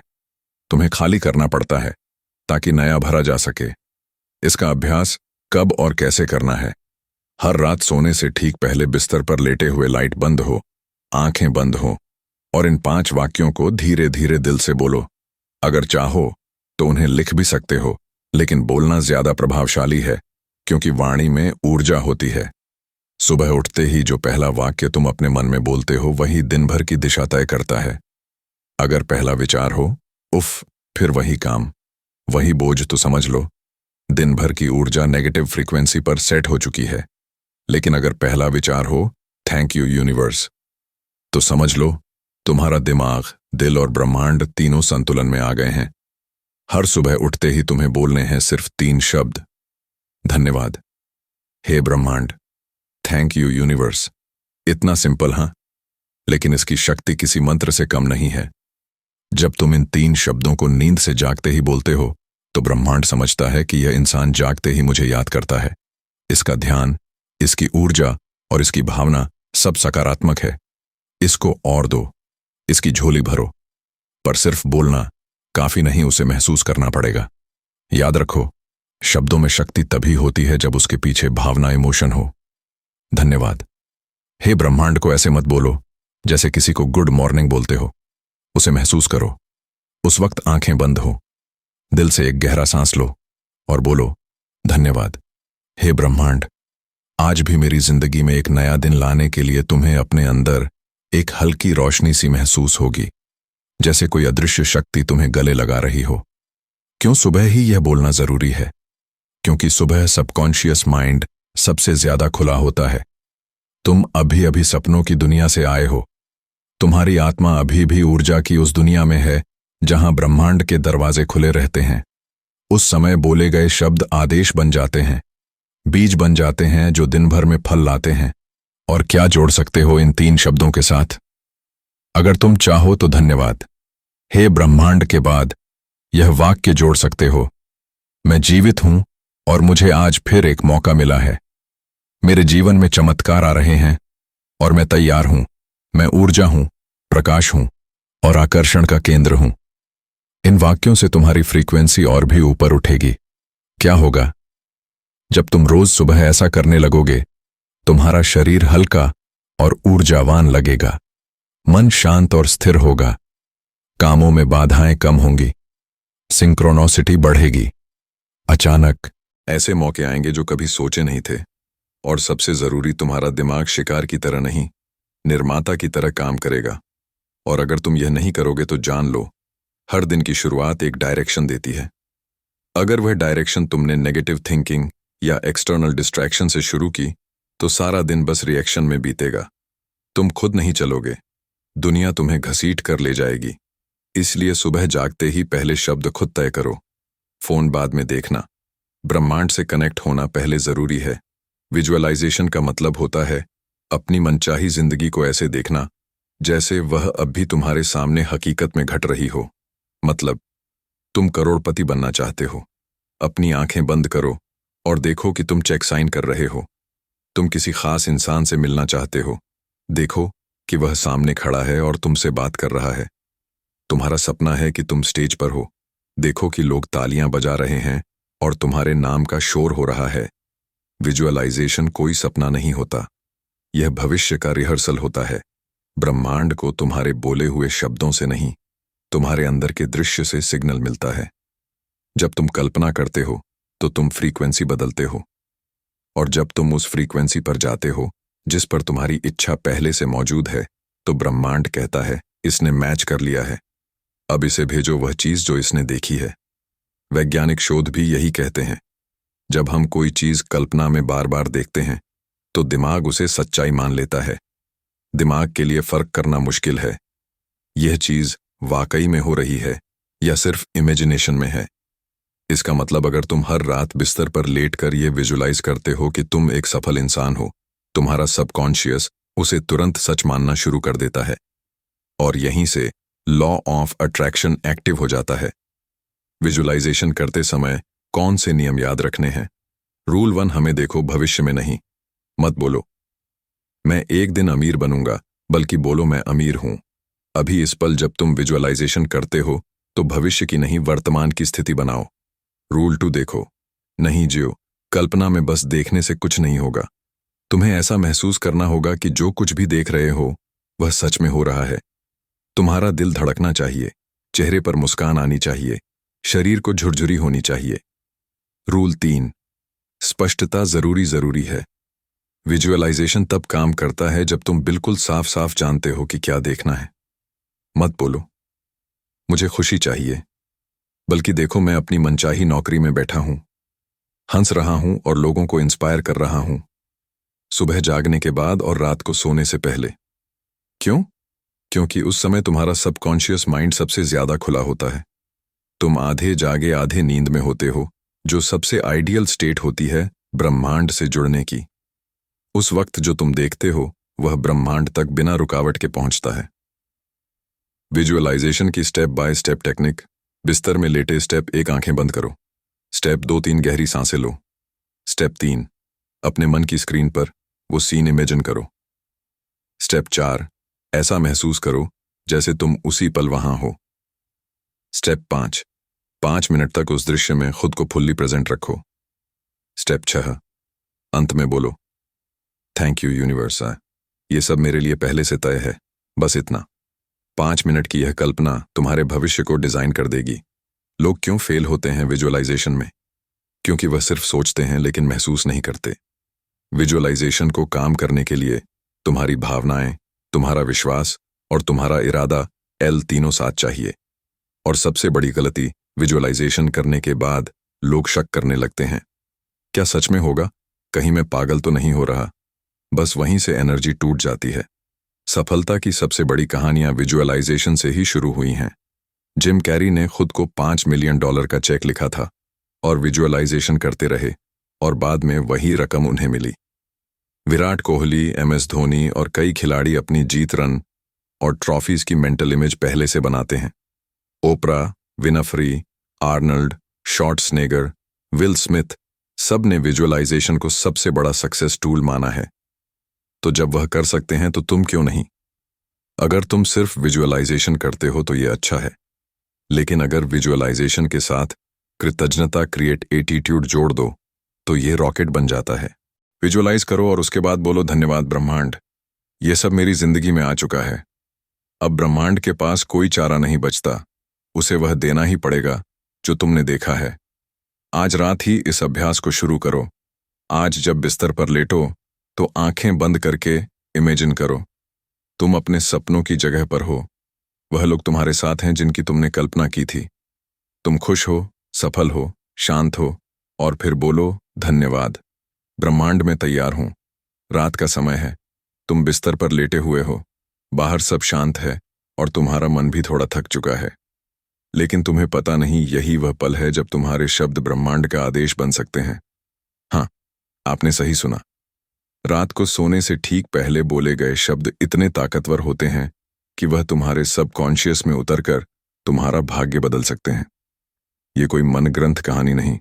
तुम्हें खाली करना पड़ता है ताकि नया भरा जा सके। इसका अभ्यास कब और कैसे करना है? हर रात सोने से ठीक पहले बिस्तर पर लेटे हुए लाइट बंद हो, आंखें बंद हो, और इन 5 वाक्यों को धीरे धीरे दिल से बोलो। अगर चाहो तो उन्हें लिख भी सकते हो, लेकिन बोलना ज्यादा प्रभावशाली है, क्योंकि वाणी में ऊर्जा होती है। सुबह उठते ही जो पहला वाक्य तुम अपने मन में बोलते हो, वही दिन भर की दिशा तय करता है। अगर पहला विचार हो उफ, फिर वही काम, वही बोझ, तो समझ लो दिन भर की ऊर्जा नेगेटिव फ्रीक्वेंसी पर सेट हो चुकी है। लेकिन अगर पहला विचार हो थैंक यू यूनिवर्स, तो समझ लो तुम्हारा दिमाग, दिल और ब्रह्मांड तीनों संतुलन में आ गए हैं। हर सुबह उठते ही तुम्हें बोलने हैं सिर्फ 3 शब्द, धन्यवाद, हे ब्रह्मांड, थैंक यू यूनिवर्स। इतना सिंपल, हाँ, लेकिन इसकी शक्ति किसी मंत्र से कम नहीं है। जब तुम इन 3 शब्दों को नींद से जागते ही बोलते हो तो ब्रह्मांड समझता है कि यह इंसान जागते ही मुझे याद करता है। इसका ध्यान, इसकी ऊर्जा और इसकी भावना सब सकारात्मक है। इसको और दो, इसकी झोली भरो। पर सिर्फ बोलना काफी नहीं, उसे महसूस करना पड़ेगा। याद रखो, शब्दों में शक्ति तभी होती है जब उसके पीछे भावना, इमोशन हो। धन्यवाद, हे ब्रह्मांड को ऐसे मत बोलो जैसे किसी को गुड मॉर्निंग बोलते हो। उसे महसूस करो। उस वक्त आंखें बंद हो, दिल से एक गहरा सांस लो और बोलो, धन्यवाद, हे ब्रह्मांड, आज भी मेरी जिंदगी में एक नया दिन लाने के लिए तुम्हें अपने अंदर एक हल्की रोशनी सी महसूस होगी, जैसे कोई अदृश्य शक्ति तुम्हें गले लगा रही हो। क्यों सुबह ही यह बोलना जरूरी है? क्योंकि सुबह सबकॉन्शियस माइंड सबसे ज्यादा खुला होता है। तुम अभी अभी सपनों की दुनिया से आए हो। तुम्हारी आत्मा अभी भी ऊर्जा की उस दुनिया में है जहां ब्रह्मांड के दरवाजे खुले रहते हैं। उस समय बोले गए शब्द आदेश बन जाते हैं, बीज बन जाते हैं जो दिन भर में फल लाते हैं। और क्या जोड़ सकते हो इन 3 शब्दों के साथ? अगर तुम चाहो तो धन्यवाद, हे ब्रह्मांड के बाद यह वाक्य जोड़ सकते हो, मैं जीवित हूं और मुझे आज फिर एक मौका मिला है। मेरे जीवन में चमत्कार आ रहे हैं और मैं तैयार हूं। मैं ऊर्जा हूं, प्रकाश हूं और आकर्षण का केंद्र हूं। इन वाक्यों से तुम्हारी फ्रीक्वेंसी और भी ऊपर उठेगी। क्या होगा जब तुम रोज सुबह ऐसा करने लगोगे? तुम्हारा शरीर हल्का और ऊर्जावान लगेगा, मन शांत और स्थिर होगा, कामों में बाधाएं कम होंगी, सिंक्रोनोसिटी बढ़ेगी। अचानक ऐसे मौके आएंगे जो कभी सोचे नहीं थे। और सबसे जरूरी, तुम्हारा दिमाग शिकार की तरह नहीं, निर्माता की तरह काम करेगा। और अगर तुम यह नहीं करोगे तो जान लो, हर दिन की शुरुआत एक डायरेक्शन देती है। अगर वह डायरेक्शन तुमने नेगेटिव थिंकिंग या एक्सटर्नल डिस्ट्रैक्शन से शुरू की तो सारा दिन बस रिएक्शन में बीतेगा। तुम खुद नहीं चलोगे, दुनिया तुम्हें घसीट कर ले जाएगी। इसलिए सुबह जागते ही पहले शब्द खुद तय करो, फोन बाद में देखना। ब्रह्मांड से कनेक्ट होना पहले जरूरी है। विजुअलाइजेशन का मतलब होता है अपनी मनचाही जिंदगी को ऐसे देखना जैसे वह अब भी तुम्हारे सामने हकीकत में घट रही हो। मतलब तुम करोड़पति बनना चाहते हो, अपनी आंखें बंद करो और देखो कि तुम चेक साइन कर रहे हो। तुम किसी खास इंसान से मिलना चाहते हो, देखो कि वह सामने खड़ा है और तुमसे बात कर रहा है। तुम्हारा सपना है कि तुम स्टेज पर हो, देखो कि लोग तालियां बजा रहे हैं और तुम्हारे नाम का शोर हो रहा है। विजुअलाइजेशन कोई सपना नहीं होता, यह भविष्य का रिहर्सल होता है। ब्रह्मांड को तुम्हारे बोले हुए शब्दों से नहीं, तुम्हारे अंदर के दृश्य से सिग्नल मिलता है। जब तुम कल्पना करते हो तो तुम फ्रीक्वेंसी बदलते हो, और जब तुम उस फ्रीक्वेंसी पर जाते हो जिस पर तुम्हारी इच्छा पहले से मौजूद है, तो ब्रह्मांड कहता है इसने मैच कर लिया है, अब इसे भेजो वह चीज जो इसने देखी है। वैज्ञानिक शोध भी यही कहते हैं। जब हम कोई चीज कल्पना में बार बार देखते हैं तो दिमाग उसे सच्चाई मान लेता है। दिमाग के लिए फर्क करना मुश्किल है, यह चीज वाकई में हो रही है या सिर्फ इमेजिनेशन में है। इसका मतलब अगर तुम हर रात बिस्तर पर लेटकर यह विजुलाइज करते हो कि तुम एक सफल इंसान हो, तुम्हारा सबकॉन्शियस उसे तुरंत सच मानना शुरू कर देता है, और यहीं से लॉ ऑफ अट्रैक्शन एक्टिव हो जाता है। विजुलाइजेशन करते समय कौन से नियम याद रखने हैं? रूल 1, हमें देखो, भविष्य में नहीं। मत बोलो मैं एक दिन अमीर बनूंगा, बल्कि बोलो मैं अमीर हूं। अभी इस पल जब तुम विजुअलाइजेशन करते हो तो भविष्य की नहीं, वर्तमान की स्थिति बनाओ। रूल 2, देखो नहीं जियो। कल्पना में बस देखने से कुछ नहीं होगा, तुम्हें ऐसा महसूस करना होगा कि जो कुछ भी देख रहे हो वह सच में हो रहा है। तुम्हारा दिल धड़कना चाहिए, चेहरे पर मुस्कान आनी चाहिए, शरीर को झुरझुरी होनी चाहिए। रूल 3, स्पष्टता जरूरी है। विजुअलाइजेशन तब काम करता है जब तुम बिल्कुल साफ साफ जानते हो कि क्या देखना है। मत बोलो मुझे खुशी चाहिए, बल्कि देखो मैं अपनी मनचाही नौकरी में बैठा हूं, हंस रहा हूं और लोगों को इंस्पायर कर रहा हूं, सुबह जागने के बाद और रात को सोने से पहले। क्यों? क्योंकि उस समय तुम्हारा सबकॉन्शियस माइंड सबसे ज्यादा खुला होता है। तुम आधे जागे आधे नींद में होते हो, जो सबसे आइडियल स्टेट होती है ब्रह्मांड से जुड़ने की। उस वक्त जो तुम देखते हो वह ब्रह्मांड तक बिना रुकावट के पहुंचता है। विजुअलाइजेशन की स्टेप बाय स्टेप टेक्निक। बिस्तर में लेटे स्टेप 1, आंखें बंद करो। स्टेप 2, 3 गहरी सांसें लो। स्टेप 3, अपने मन की स्क्रीन पर वो सीन इमेजिन करो। स्टेप 4, ऐसा महसूस करो जैसे तुम उसी पल वहां हो। स्टेप 5, 5 मिनट तक उस दृश्य में खुद को फुल्ली प्रेजेंट रखो। स्टेप 6, अंत में बोलो थैंक यू यूनिवर्स, ये सब मेरे लिए पहले से तय है, बस इतना। 5 मिनट की यह कल्पना तुम्हारे भविष्य को डिजाइन कर देगी। लोग क्यों फेल होते हैं विजुअलाइजेशन में? क्योंकि वह सिर्फ सोचते हैं लेकिन महसूस नहीं करते। विजुअलाइजेशन को काम करने के लिए तुम्हारी भावनाएं, तुम्हारा विश्वास और तुम्हारा इरादा तीनों साथ चाहिए। और सबसे बड़ी गलती, विजुअलाइजेशन करने के बाद लोग शक करने लगते हैं, क्या सच में होगा? कहीं मैं पागल तो नहीं हो रहा? बस वहीं से एनर्जी टूट जाती है। सफलता की सबसे बड़ी कहानियां विजुअलाइजेशन से ही शुरू हुई हैं। जिम कैरी ने खुद को $5 मिलियन का चेक लिखा था और विजुअलाइजेशन करते रहे, और बाद में वही रकम उन्हें मिली। विराट कोहली, MS धोनी और कई खिलाड़ी अपनी जीत, रन और ट्रॉफीज की मेंटल इमेज पहले से बनाते हैं। ओपरा, विनफ्री, आर्नल्ड, शॉर्ट्सनेगर, विल स्मिथ, सब ने विजुअलाइजेशन को सबसे बड़ा सक्सेस टूल माना है। तो जब वह कर सकते हैं तो तुम क्यों नहीं? अगर तुम सिर्फ विजुअलाइजेशन करते हो तो यह अच्छा है, लेकिन अगर विजुअलाइजेशन के साथ कृतज्ञता, क्रिएट एटीट्यूड जोड़ दो तो यह रॉकेट बन जाता है। विजुअलाइज करो और उसके बाद बोलो धन्यवाद ब्रह्मांड, यह सब मेरी जिंदगी में आ चुका है। अब ब्रह्मांड के पास कोई चारा नहीं बचता, उसे वह देना ही पड़ेगा जो तुमने देखा है। आज रात ही इस अभ्यास को शुरू करो। आज जब बिस्तर पर लेटो तो आंखें बंद करके इमेजिन करो तुम अपने सपनों की जगह पर हो। वह लोग तुम्हारे साथ हैं जिनकी तुमने कल्पना की थी। तुम खुश हो, सफल हो, शांत हो, और फिर बोलो धन्यवाद। ब्रह्मांड में तैयार हूं। रात का समय है, तुम बिस्तर पर लेटे हुए हो, बाहर सब शांत है और तुम्हारा मन भी थोड़ा थक चुका है। लेकिन तुम्हें पता नहीं, यही वह पल है जब तुम्हारे शब्द ब्रह्मांड का आदेश बन सकते हैं। हाँ, आपने सही सुना। रात को सोने से ठीक पहले बोले गए शब्द इतने ताकतवर होते हैं कि वह तुम्हारे सबकॉन्शियस में उतरकर तुम्हारा भाग्य बदल सकते हैं। ये कोई मनग्रंथ कहानी नहीं,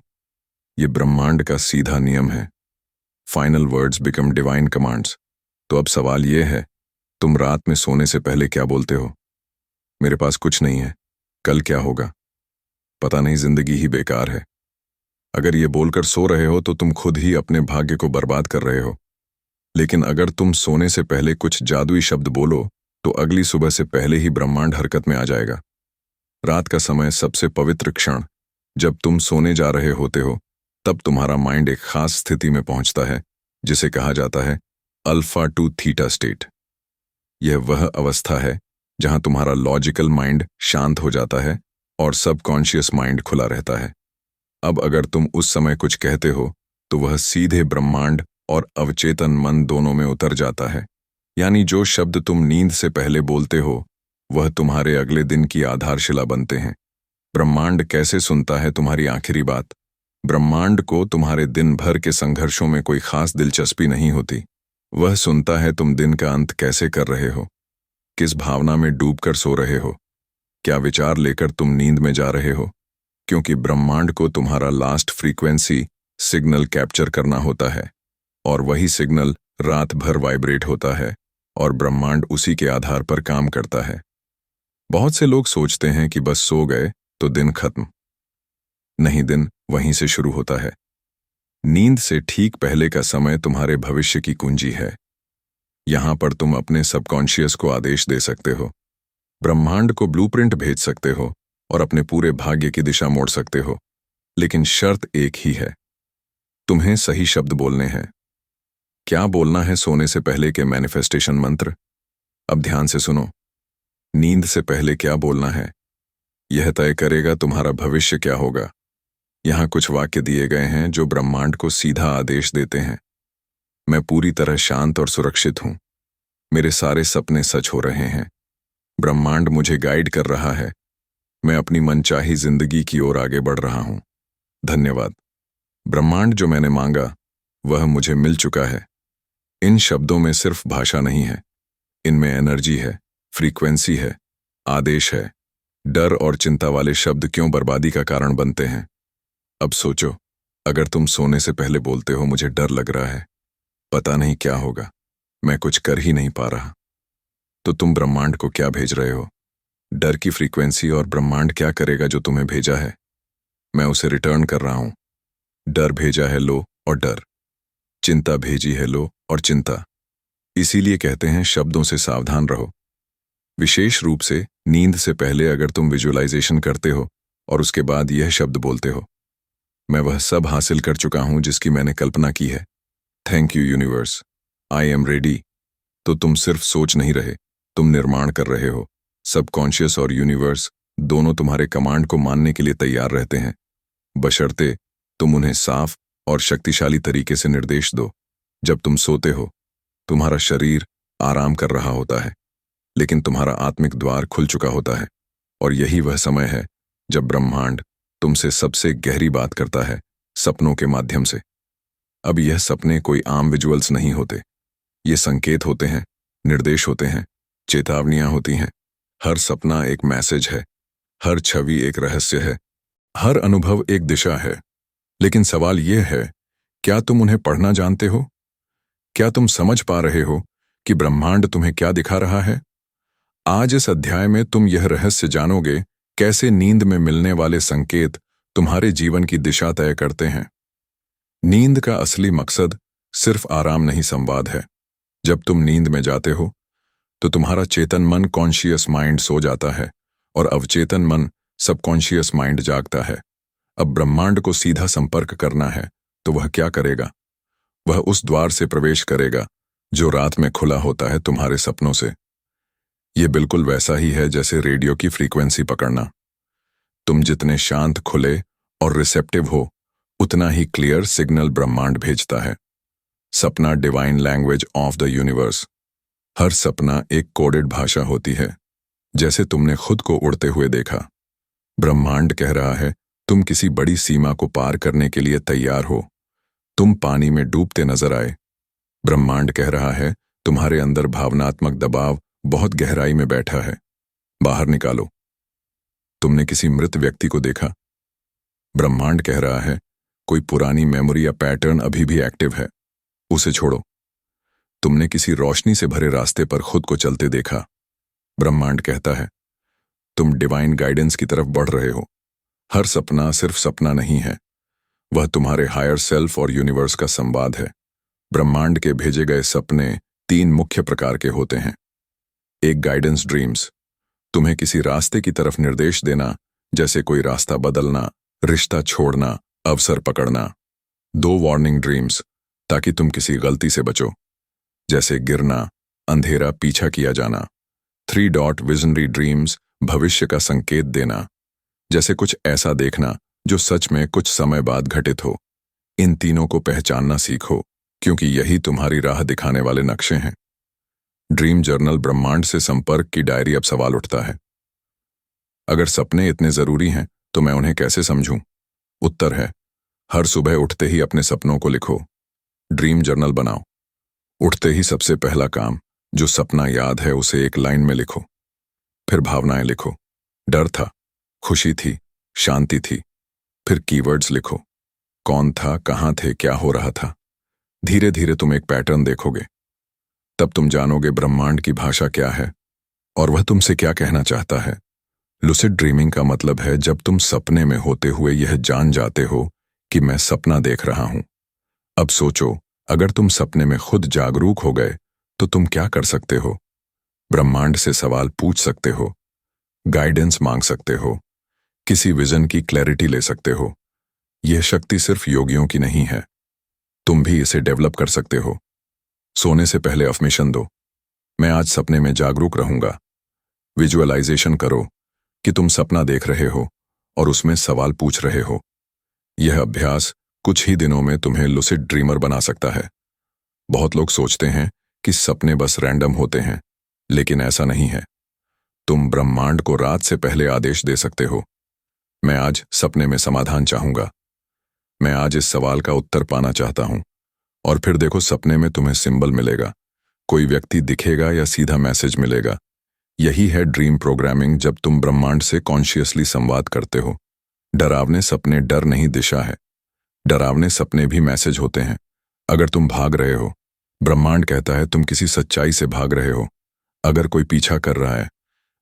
ये ब्रह्मांड का सीधा नियम है। Final words become divine commands. तो अब सवाल ये है, तुम रात में सोने से पहले क्या बोलते हो? मेरे पास कुछ नहीं है, कल क्या होगा पता नहीं, जिंदगी ही बेकार है। अगर ये बोलकर सो रहे हो तो तुम खुद ही अपने भाग्य को बर्बाद कर रहे हो। लेकिन अगर तुम सोने से पहले कुछ जादुई शब्द बोलो तो अगली सुबह से पहले ही ब्रह्मांड हरकत में आ जाएगा। रात का समय सबसे पवित्र क्षण, जब तुम सोने जा रहे होते हो, तब तुम्हारा माइंड एक खास स्थिति में पहुंचता है जिसे कहा जाता है अल्फा टू थीटा स्टेट। यह वह अवस्था है जहां तुम्हारा लॉजिकल माइंड शांत हो जाता है और सबकॉन्शियस माइंड खुला रहता है। अब अगर तुम उस समय कुछ कहते हो तो वह सीधे ब्रह्मांड और अवचेतन मन दोनों में उतर जाता है। यानी जो शब्द तुम नींद से पहले बोलते हो वह तुम्हारे अगले दिन की आधारशिला बनते हैं। ब्रह्मांड कैसे सुनता है तुम्हारी आखिरी बात? ब्रह्मांड को तुम्हारे दिन भर के संघर्षों में कोई खास दिलचस्पी नहीं होती। वह सुनता है तुम दिन का अंत कैसे कर रहे हो, किस भावना में डूबकर सो रहे हो, क्या विचार लेकर तुम नींद में जा रहे हो। क्योंकि ब्रह्मांड को तुम्हारा लास्ट फ्रीक्वेंसी सिग्नल कैप्चर करना होता है और वही सिग्नल रात भर वाइब्रेट होता है और ब्रह्मांड उसी के आधार पर काम करता है। बहुत से लोग सोचते हैं कि बस सो गए तो दिन खत्म। नहीं, दिन वहीं से शुरू होता है। नींद से ठीक पहले का समय तुम्हारे भविष्य की कुंजी है। यहां पर तुम अपने सबकॉन्शियस को आदेश दे सकते हो, ब्रह्मांड को ब्लूप्रिंट भेज सकते हो और अपने पूरे भाग्य की दिशा मोड़ सकते हो। लेकिन शर्त एक ही है, तुम्हें सही शब्द बोलने हैं। क्या बोलना है सोने से पहले के मैनिफेस्टेशन मंत्र? अब ध्यान से सुनो। नींद से पहले क्या बोलना है, यह तय करेगा तुम्हारा भविष्य क्या होगा। यहां कुछ वाक्य दिए गए हैं जो ब्रह्मांड को सीधा आदेश देते हैं। मैं पूरी तरह शांत और सुरक्षित हूं। मेरे सारे सपने सच हो रहे हैं। ब्रह्मांड मुझे गाइड कर रहा है। मैं अपनी मनचाही जिंदगी की ओर आगे बढ़ रहा हूं। धन्यवाद। ब्रह्मांड जो मैंने मांगा वह मुझे मिल चुका है। इन शब्दों में सिर्फ भाषा नहीं है, इनमें एनर्जी है, फ्रीक्वेंसी है, आदेश है। डर और चिंता वाले शब्द क्यों बर्बादी का कारण बनते हैं? अब सोचो, अगर तुम सोने से पहले बोलते हो मुझे डर लग रहा है, पता नहीं क्या होगा, मैं कुछ कर ही नहीं पा रहा, तो तुम ब्रह्मांड को क्या भेज रहे हो? डर की फ्रीक्वेंसी। और ब्रह्मांड क्या करेगा जो तुम्हें भेजा है? मैं उसे रिटर्न कर रहा हूं। डर भेजा है, लो और डर। चिंता भेजी है, लो और चिंता। इसीलिए कहते हैं शब्दों से सावधान रहो। विशेष रूप से नींद से पहले अगर तुम विजुअलाइजेशन करते हो और उसके बाद यह शब्द बोलते हो, मैं वह सब हासिल कर चुका हूं जिसकी मैंने कल्पना की है। Thank you universe, I am ready. तो तुम सिर्फ सोच नहीं रहे, तुम निर्माण कर रहे हो। सबकॉन्शियस और यूनिवर्स दोनों तुम्हारे कमांड को मानने के लिए तैयार रहते हैं, बशर्ते तुम उन्हें साफ और शक्तिशाली तरीके से निर्देश दो। जब तुम सोते हो, तुम्हारा शरीर आराम कर रहा होता है, लेकिन तुम्हारा आत्मिक द्वार खुल चुका होता है। और यही वह समय है जब ब्रह्मांड तुमसे सबसे गहरी बात करता है, सपनों के माध्यम से। अब यह सपने कोई आम विजुअल्स नहीं होते, ये संकेत होते हैं, निर्देश होते हैं, चेतावनियां होती हैं। हर सपना एक मैसेज है, हर छवि एक रहस्य है, हर अनुभव एक दिशा है। लेकिन सवाल यह है, क्या तुम उन्हें पढ़ना जानते हो? क्या तुम समझ पा रहे हो कि ब्रह्मांड तुम्हें क्या दिखा रहा है? आज इस अध्याय में तुम यह रहस्य जानोगे, कैसे नींद में मिलने वाले संकेत तुम्हारे जीवन की दिशा तय करते हैं। नींद का असली मकसद सिर्फ आराम नहीं, संवाद है। जब तुम नींद में जाते हो तो तुम्हारा चेतन मन कॉन्शियस माइंड सो जाता है और अवचेतन मन सबकॉन्शियस माइंड जागता है। अब ब्रह्मांड को सीधा संपर्क करना है तो वह क्या करेगा? वह उस द्वार से प्रवेश करेगा जो रात में खुला होता है तुम्हारे सपनों से। यह बिल्कुल वैसा ही है जैसे रेडियो की फ्रीक्वेंसी पकड़ना। तुम जितने शांत, खुले और रिसेप्टिव हो, उतना ही क्लियर सिग्नल ब्रह्मांड भेजता है। सपना divine language of the universe. हर सपना एक कोडेड भाषा होती है। जैसे तुमने खुद को उड़ते हुए देखा, ब्रह्मांड कह रहा है तुम किसी बड़ी सीमा को पार करने के लिए तैयार हो। तुम पानी में डूबते नजर आए। ब्रह्मांड कह रहा है तुम्हारे अंदर भावनात्मक दबाव बहुत गहराई में बैठा है, बाहर निकालो। तुमने किसी मृत व्यक्ति को देखा। ब्रह्मांड कह रहा है कोई पुरानी मेमोरी या पैटर्न अभी भी एक्टिव है, उसे छोड़ो। तुमने किसी रोशनी से भरे रास्ते पर खुद को चलते देखा। ब्रह्मांड कहता है तुम डिवाइन गाइडेंस की तरफ बढ़ रहे हो। हर सपना सिर्फ सपना नहीं है, वह तुम्हारे हायर सेल्फ और यूनिवर्स का संवाद है। ब्रह्मांड के भेजे गए सपने 3 मुख्य प्रकार के होते हैं। एक, गाइडेंस ड्रीम्स, तुम्हें किसी रास्ते की तरफ निर्देश देना, जैसे कोई रास्ता बदलना, रिश्ता छोड़ना, अवसर पकड़ना। 2, वार्निंग ड्रीम्स, ताकि तुम किसी गलती से बचो, जैसे गिरना, अंधेरा, पीछा किया जाना। 3 डॉट विजनरी ड्रीम्स, भविष्य का संकेत देना, जैसे कुछ ऐसा देखना जो सच में कुछ समय बाद घटित हो। इन तीनों को पहचानना सीखो, क्योंकि यही तुम्हारी राह दिखाने वाले नक्शे हैं। ड्रीम जर्नल, ब्रह्मांड से संपर्क की डायरी। अब सवाल उठता है, अगर सपने इतने जरूरी हैं तो मैं उन्हें कैसे समझूं? उत्तर है, हर सुबह उठते ही अपने सपनों को लिखो। ड्रीम जर्नल बनाओ। उठते ही सबसे पहला काम, जो सपना याद है उसे एक लाइन में लिखो। फिर भावनाएं लिखो। डर था, खुशी थी, शांति थी। फिर कीवर्ड्स लिखो। कौन था, कहां थे, क्या हो रहा था। धीरे धीरे तुम एक पैटर्न देखोगे। तब तुम जानोगे ब्रह्मांड की भाषा क्या है और वह तुमसे क्या कहना चाहता है। लुसिड ड्रीमिंग का मतलब है जब तुम सपने में होते हुए यह जान जाते हो कि मैं सपना देख रहा हूं। अब सोचो, अगर तुम सपने में खुद जागरूक हो गए तो तुम क्या कर सकते हो? ब्रह्मांड से सवाल पूछ सकते हो, गाइडेंस मांग सकते हो, किसी विजन की क्लैरिटी ले सकते हो। यह शक्ति सिर्फ योगियों की नहीं है, तुम भी इसे डेवलप कर सकते हो। सोने से पहले अफर्मेशन दो, मैं आज सपने में जागरूक रहूंगा। विजुअलाइजेशन करो कि तुम सपना देख रहे हो और उसमें सवाल पूछ रहे हो। यह अभ्यास कुछ ही दिनों में तुम्हें लुसिड ड्रीमर बना सकता है। बहुत लोग सोचते हैं कि सपने बस रैंडम होते हैं, लेकिन ऐसा नहीं है। तुम ब्रह्मांड को रात से पहले आदेश दे सकते हो, मैं आज सपने में समाधान चाहूंगा, मैं आज इस सवाल का उत्तर पाना चाहता हूं। और फिर देखो, सपने में तुम्हें सिंबल मिलेगा, कोई व्यक्ति दिखेगा या सीधा मैसेज मिलेगा। यही है ड्रीम प्रोग्रामिंग, जब तुम ब्रह्मांड से कॉन्शियसली संवाद करते हो। डरावने सपने डर नहीं, दिशा है। डरावने सपने भी मैसेज होते हैं। अगर तुम भाग रहे हो, ब्रह्मांड कहता है तुम किसी सच्चाई से भाग रहे हो। अगर कोई पीछा कर रहा है,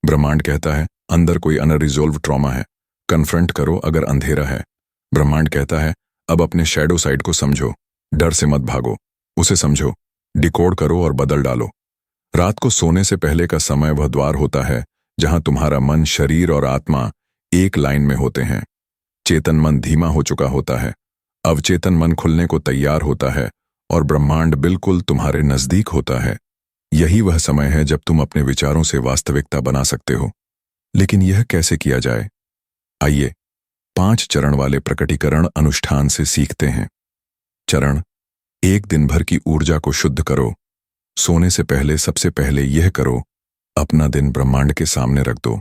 ब्रह्मांड कहता है अंदर कोई अनरिजॉल्व ट्रॉमा है, कन्फ्रंट करो। अगर अंधेरा है, ब्रह्मांड कहता है अब अपने शैडो साइड को समझो, डर से मत भागो, उसे समझो, डिकोड करो और बदल डालो। रात को सोने से पहले का समय वह द्वार होता है जहां तुम्हारा मन, शरीर और आत्मा एक लाइन में होते हैं। चेतन मन धीमा हो चुका होता है, अवचेतन मन खुलने को तैयार होता है और ब्रह्मांड बिल्कुल तुम्हारे नजदीक होता है। यही वह समय है जब तुम अपने विचारों से वास्तविकता बना सकते हो। लेकिन यह कैसे किया जाए? आइए 5 चरण वाले प्रकटीकरण अनुष्ठान से सीखते हैं। चरण 1, दिन भर की ऊर्जा को शुद्ध करो। सोने से पहले सबसे पहले यह करो, अपना दिन ब्रह्मांड के सामने रख दो।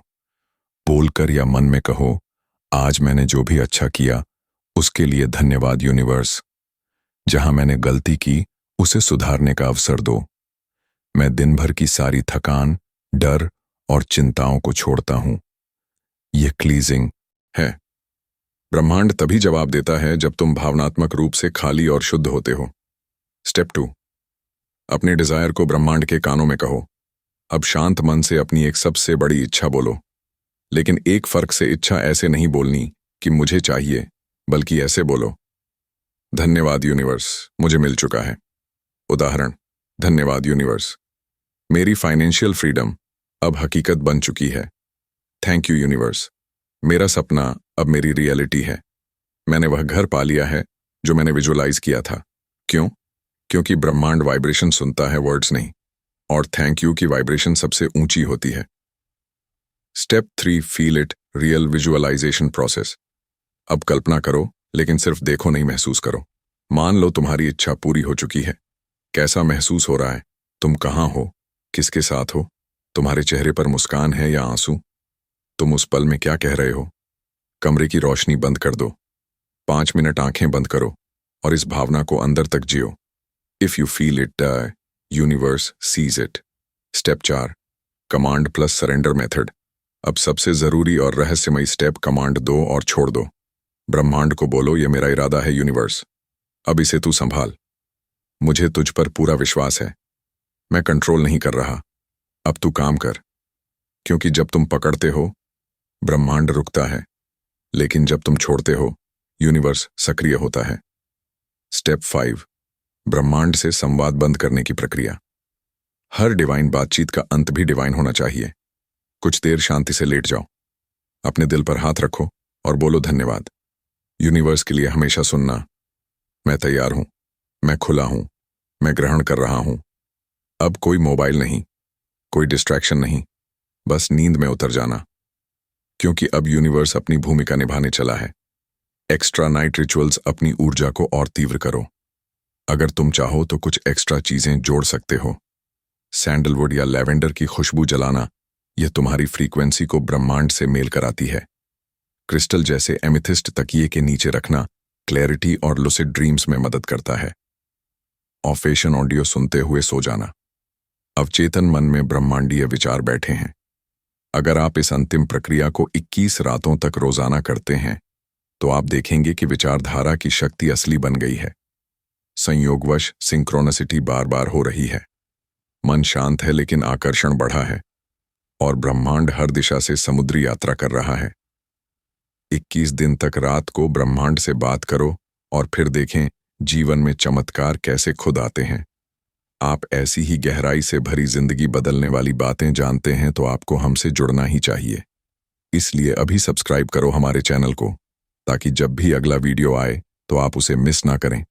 बोलकर या मन में कहो, आज मैंने जो भी अच्छा किया उसके लिए धन्यवाद यूनिवर्स। जहां मैंने गलती की उसे सुधारने का अवसर दो। मैं दिन भर की सारी थकान, डर और चिंताओं को छोड़ता हूं। यह क्लीजिंग है। ब्रह्मांड तभी जवाब देता है जब तुम भावनात्मक रूप से खाली और शुद्ध होते हो। स्टेप 2, अपने डिजायर को ब्रह्मांड के कानों में कहो। अब शांत मन से अपनी एक सबसे बड़ी इच्छा बोलो, लेकिन एक फर्क से इच्छा ऐसे नहीं बोलनी कि मुझे चाहिए, बल्कि ऐसे बोलो, धन्यवाद यूनिवर्स, मुझे मिल चुका है। उदाहरण, धन्यवाद यूनिवर्स, मेरी फाइनेंशियल फ्रीडम अब हकीकत बन चुकी है। थैंक यू यूनिवर्स, मेरा सपना अब मेरी रियलिटी है। मैंने वह घर पा लिया है जो मैंने विजुअलाइज किया था। क्यों? क्योंकि ब्रह्मांड वाइब्रेशन सुनता है, वर्ड्स नहीं। और थैंक यू की वाइब्रेशन सबसे ऊंची होती है। Step 3, feel it, real visualisation process. अब कल्पना करो लेकिन सिर्फ देखो नहीं, महसूस करो। मान लो तुम्हारी इच्छा पूरी हो चुकी है। कैसा महसूस हो रहा है? तुम कहाँ हो? किसके साथ हो? तुम्हारे चेहरे पर मुस्कान है या आंसू? तुम उस पल में क्या कह रहे हो? कमरे की रोशनी बंद कर दो। 5 मिनट आंखें बंद करो और इस भावना को अंदर तक जियो। If you feel it, universe sees it. Step 4, command plus surrender method. अब सबसे जरूरी और रहस्यमयी स्टेप, कमांड दो और छोड़ दो। ब्रह्मांड को बोलो, ये मेरा इरादा है यूनिवर्स, अब इसे तू संभाल। मुझे तुझ पर पूरा विश्वास है। मैं कंट्रोल नहीं कर रहा, अब तू काम कर। क्योंकि जब तुम पकड़ते हो, ब्रह्मांड रुकता है, लेकिन जब तुम छोड़ते हो, यूनिवर्स सक्रिय होता है। स्टेप 5, ब्रह्मांड से संवाद बंद करने की प्रक्रिया। हर डिवाइन बातचीत का अंत भी डिवाइन होना चाहिए। कुछ देर शांति से लेट जाओ, अपने दिल पर हाथ रखो और बोलो, धन्यवाद यूनिवर्स के लिए हमेशा सुनना। मैं तैयार हूं, मैं खुला हूं, मैं ग्रहण कर रहा हूं। अब कोई मोबाइल नहीं, कोई डिस्ट्रैक्शन नहीं, बस नींद में उतर जाना। क्योंकि अब यूनिवर्स अपनी भूमिका निभाने चला है। एक्स्ट्रा नाइट रिचुअल्स, अपनी ऊर्जा को और तीव्र करो। अगर तुम चाहो तो कुछ एक्स्ट्रा चीजें जोड़ सकते हो। सैंडलवुड या लैवेंडर की खुशबू जलाना, यह तुम्हारी फ्रीक्वेंसी को ब्रह्मांड से मेल कराती है। क्रिस्टल जैसे एमिथिस्ट तकिए के नीचे रखना क्लैरिटी और लुसिड ड्रीम्स में मदद करता है। ऑफेशन ऑडियो सुनते हुए सो जाना। अवचेतन मन में ब्रह्मांडीय विचार बैठे हैं। अगर आप इस अंतिम प्रक्रिया को 21 रातों तक रोजाना करते हैं, तो आप देखेंगे कि विचारधारा की शक्ति असली बन गई है। संयोगवश सिंक्रोनिसिटी बार बार हो रही है। मन शांत है लेकिन आकर्षण बढ़ा है, और ब्रह्मांड हर दिशा से समुद्री यात्रा कर रहा है। 21 दिन तक रात को ब्रह्मांड से बात करो और फिर देखें जीवन में चमत्कार कैसे खुद आते हैं। आप ऐसी ही गहराई से भरी जिंदगी बदलने वाली बातें जानते हैं तो आपको हमसे जुड़ना ही चाहिए। इसलिए अभी सब्सक्राइब करो हमारे चैनल को, ताकि जब भी अगला वीडियो आए तो आप उसे मिस ना करें।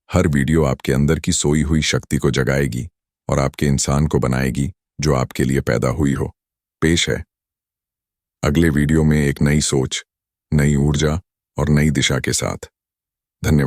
हर वीडियो आपके अंदर की सोई हुई शक्ति को जगाएगी और आपके इंसान को बनाएगी जो आपके लिए पैदा हुई हो। पेश है अगले वीडियो में एक नई सोच, नई ऊर्जा और नई दिशा के साथ। धन्यवाद।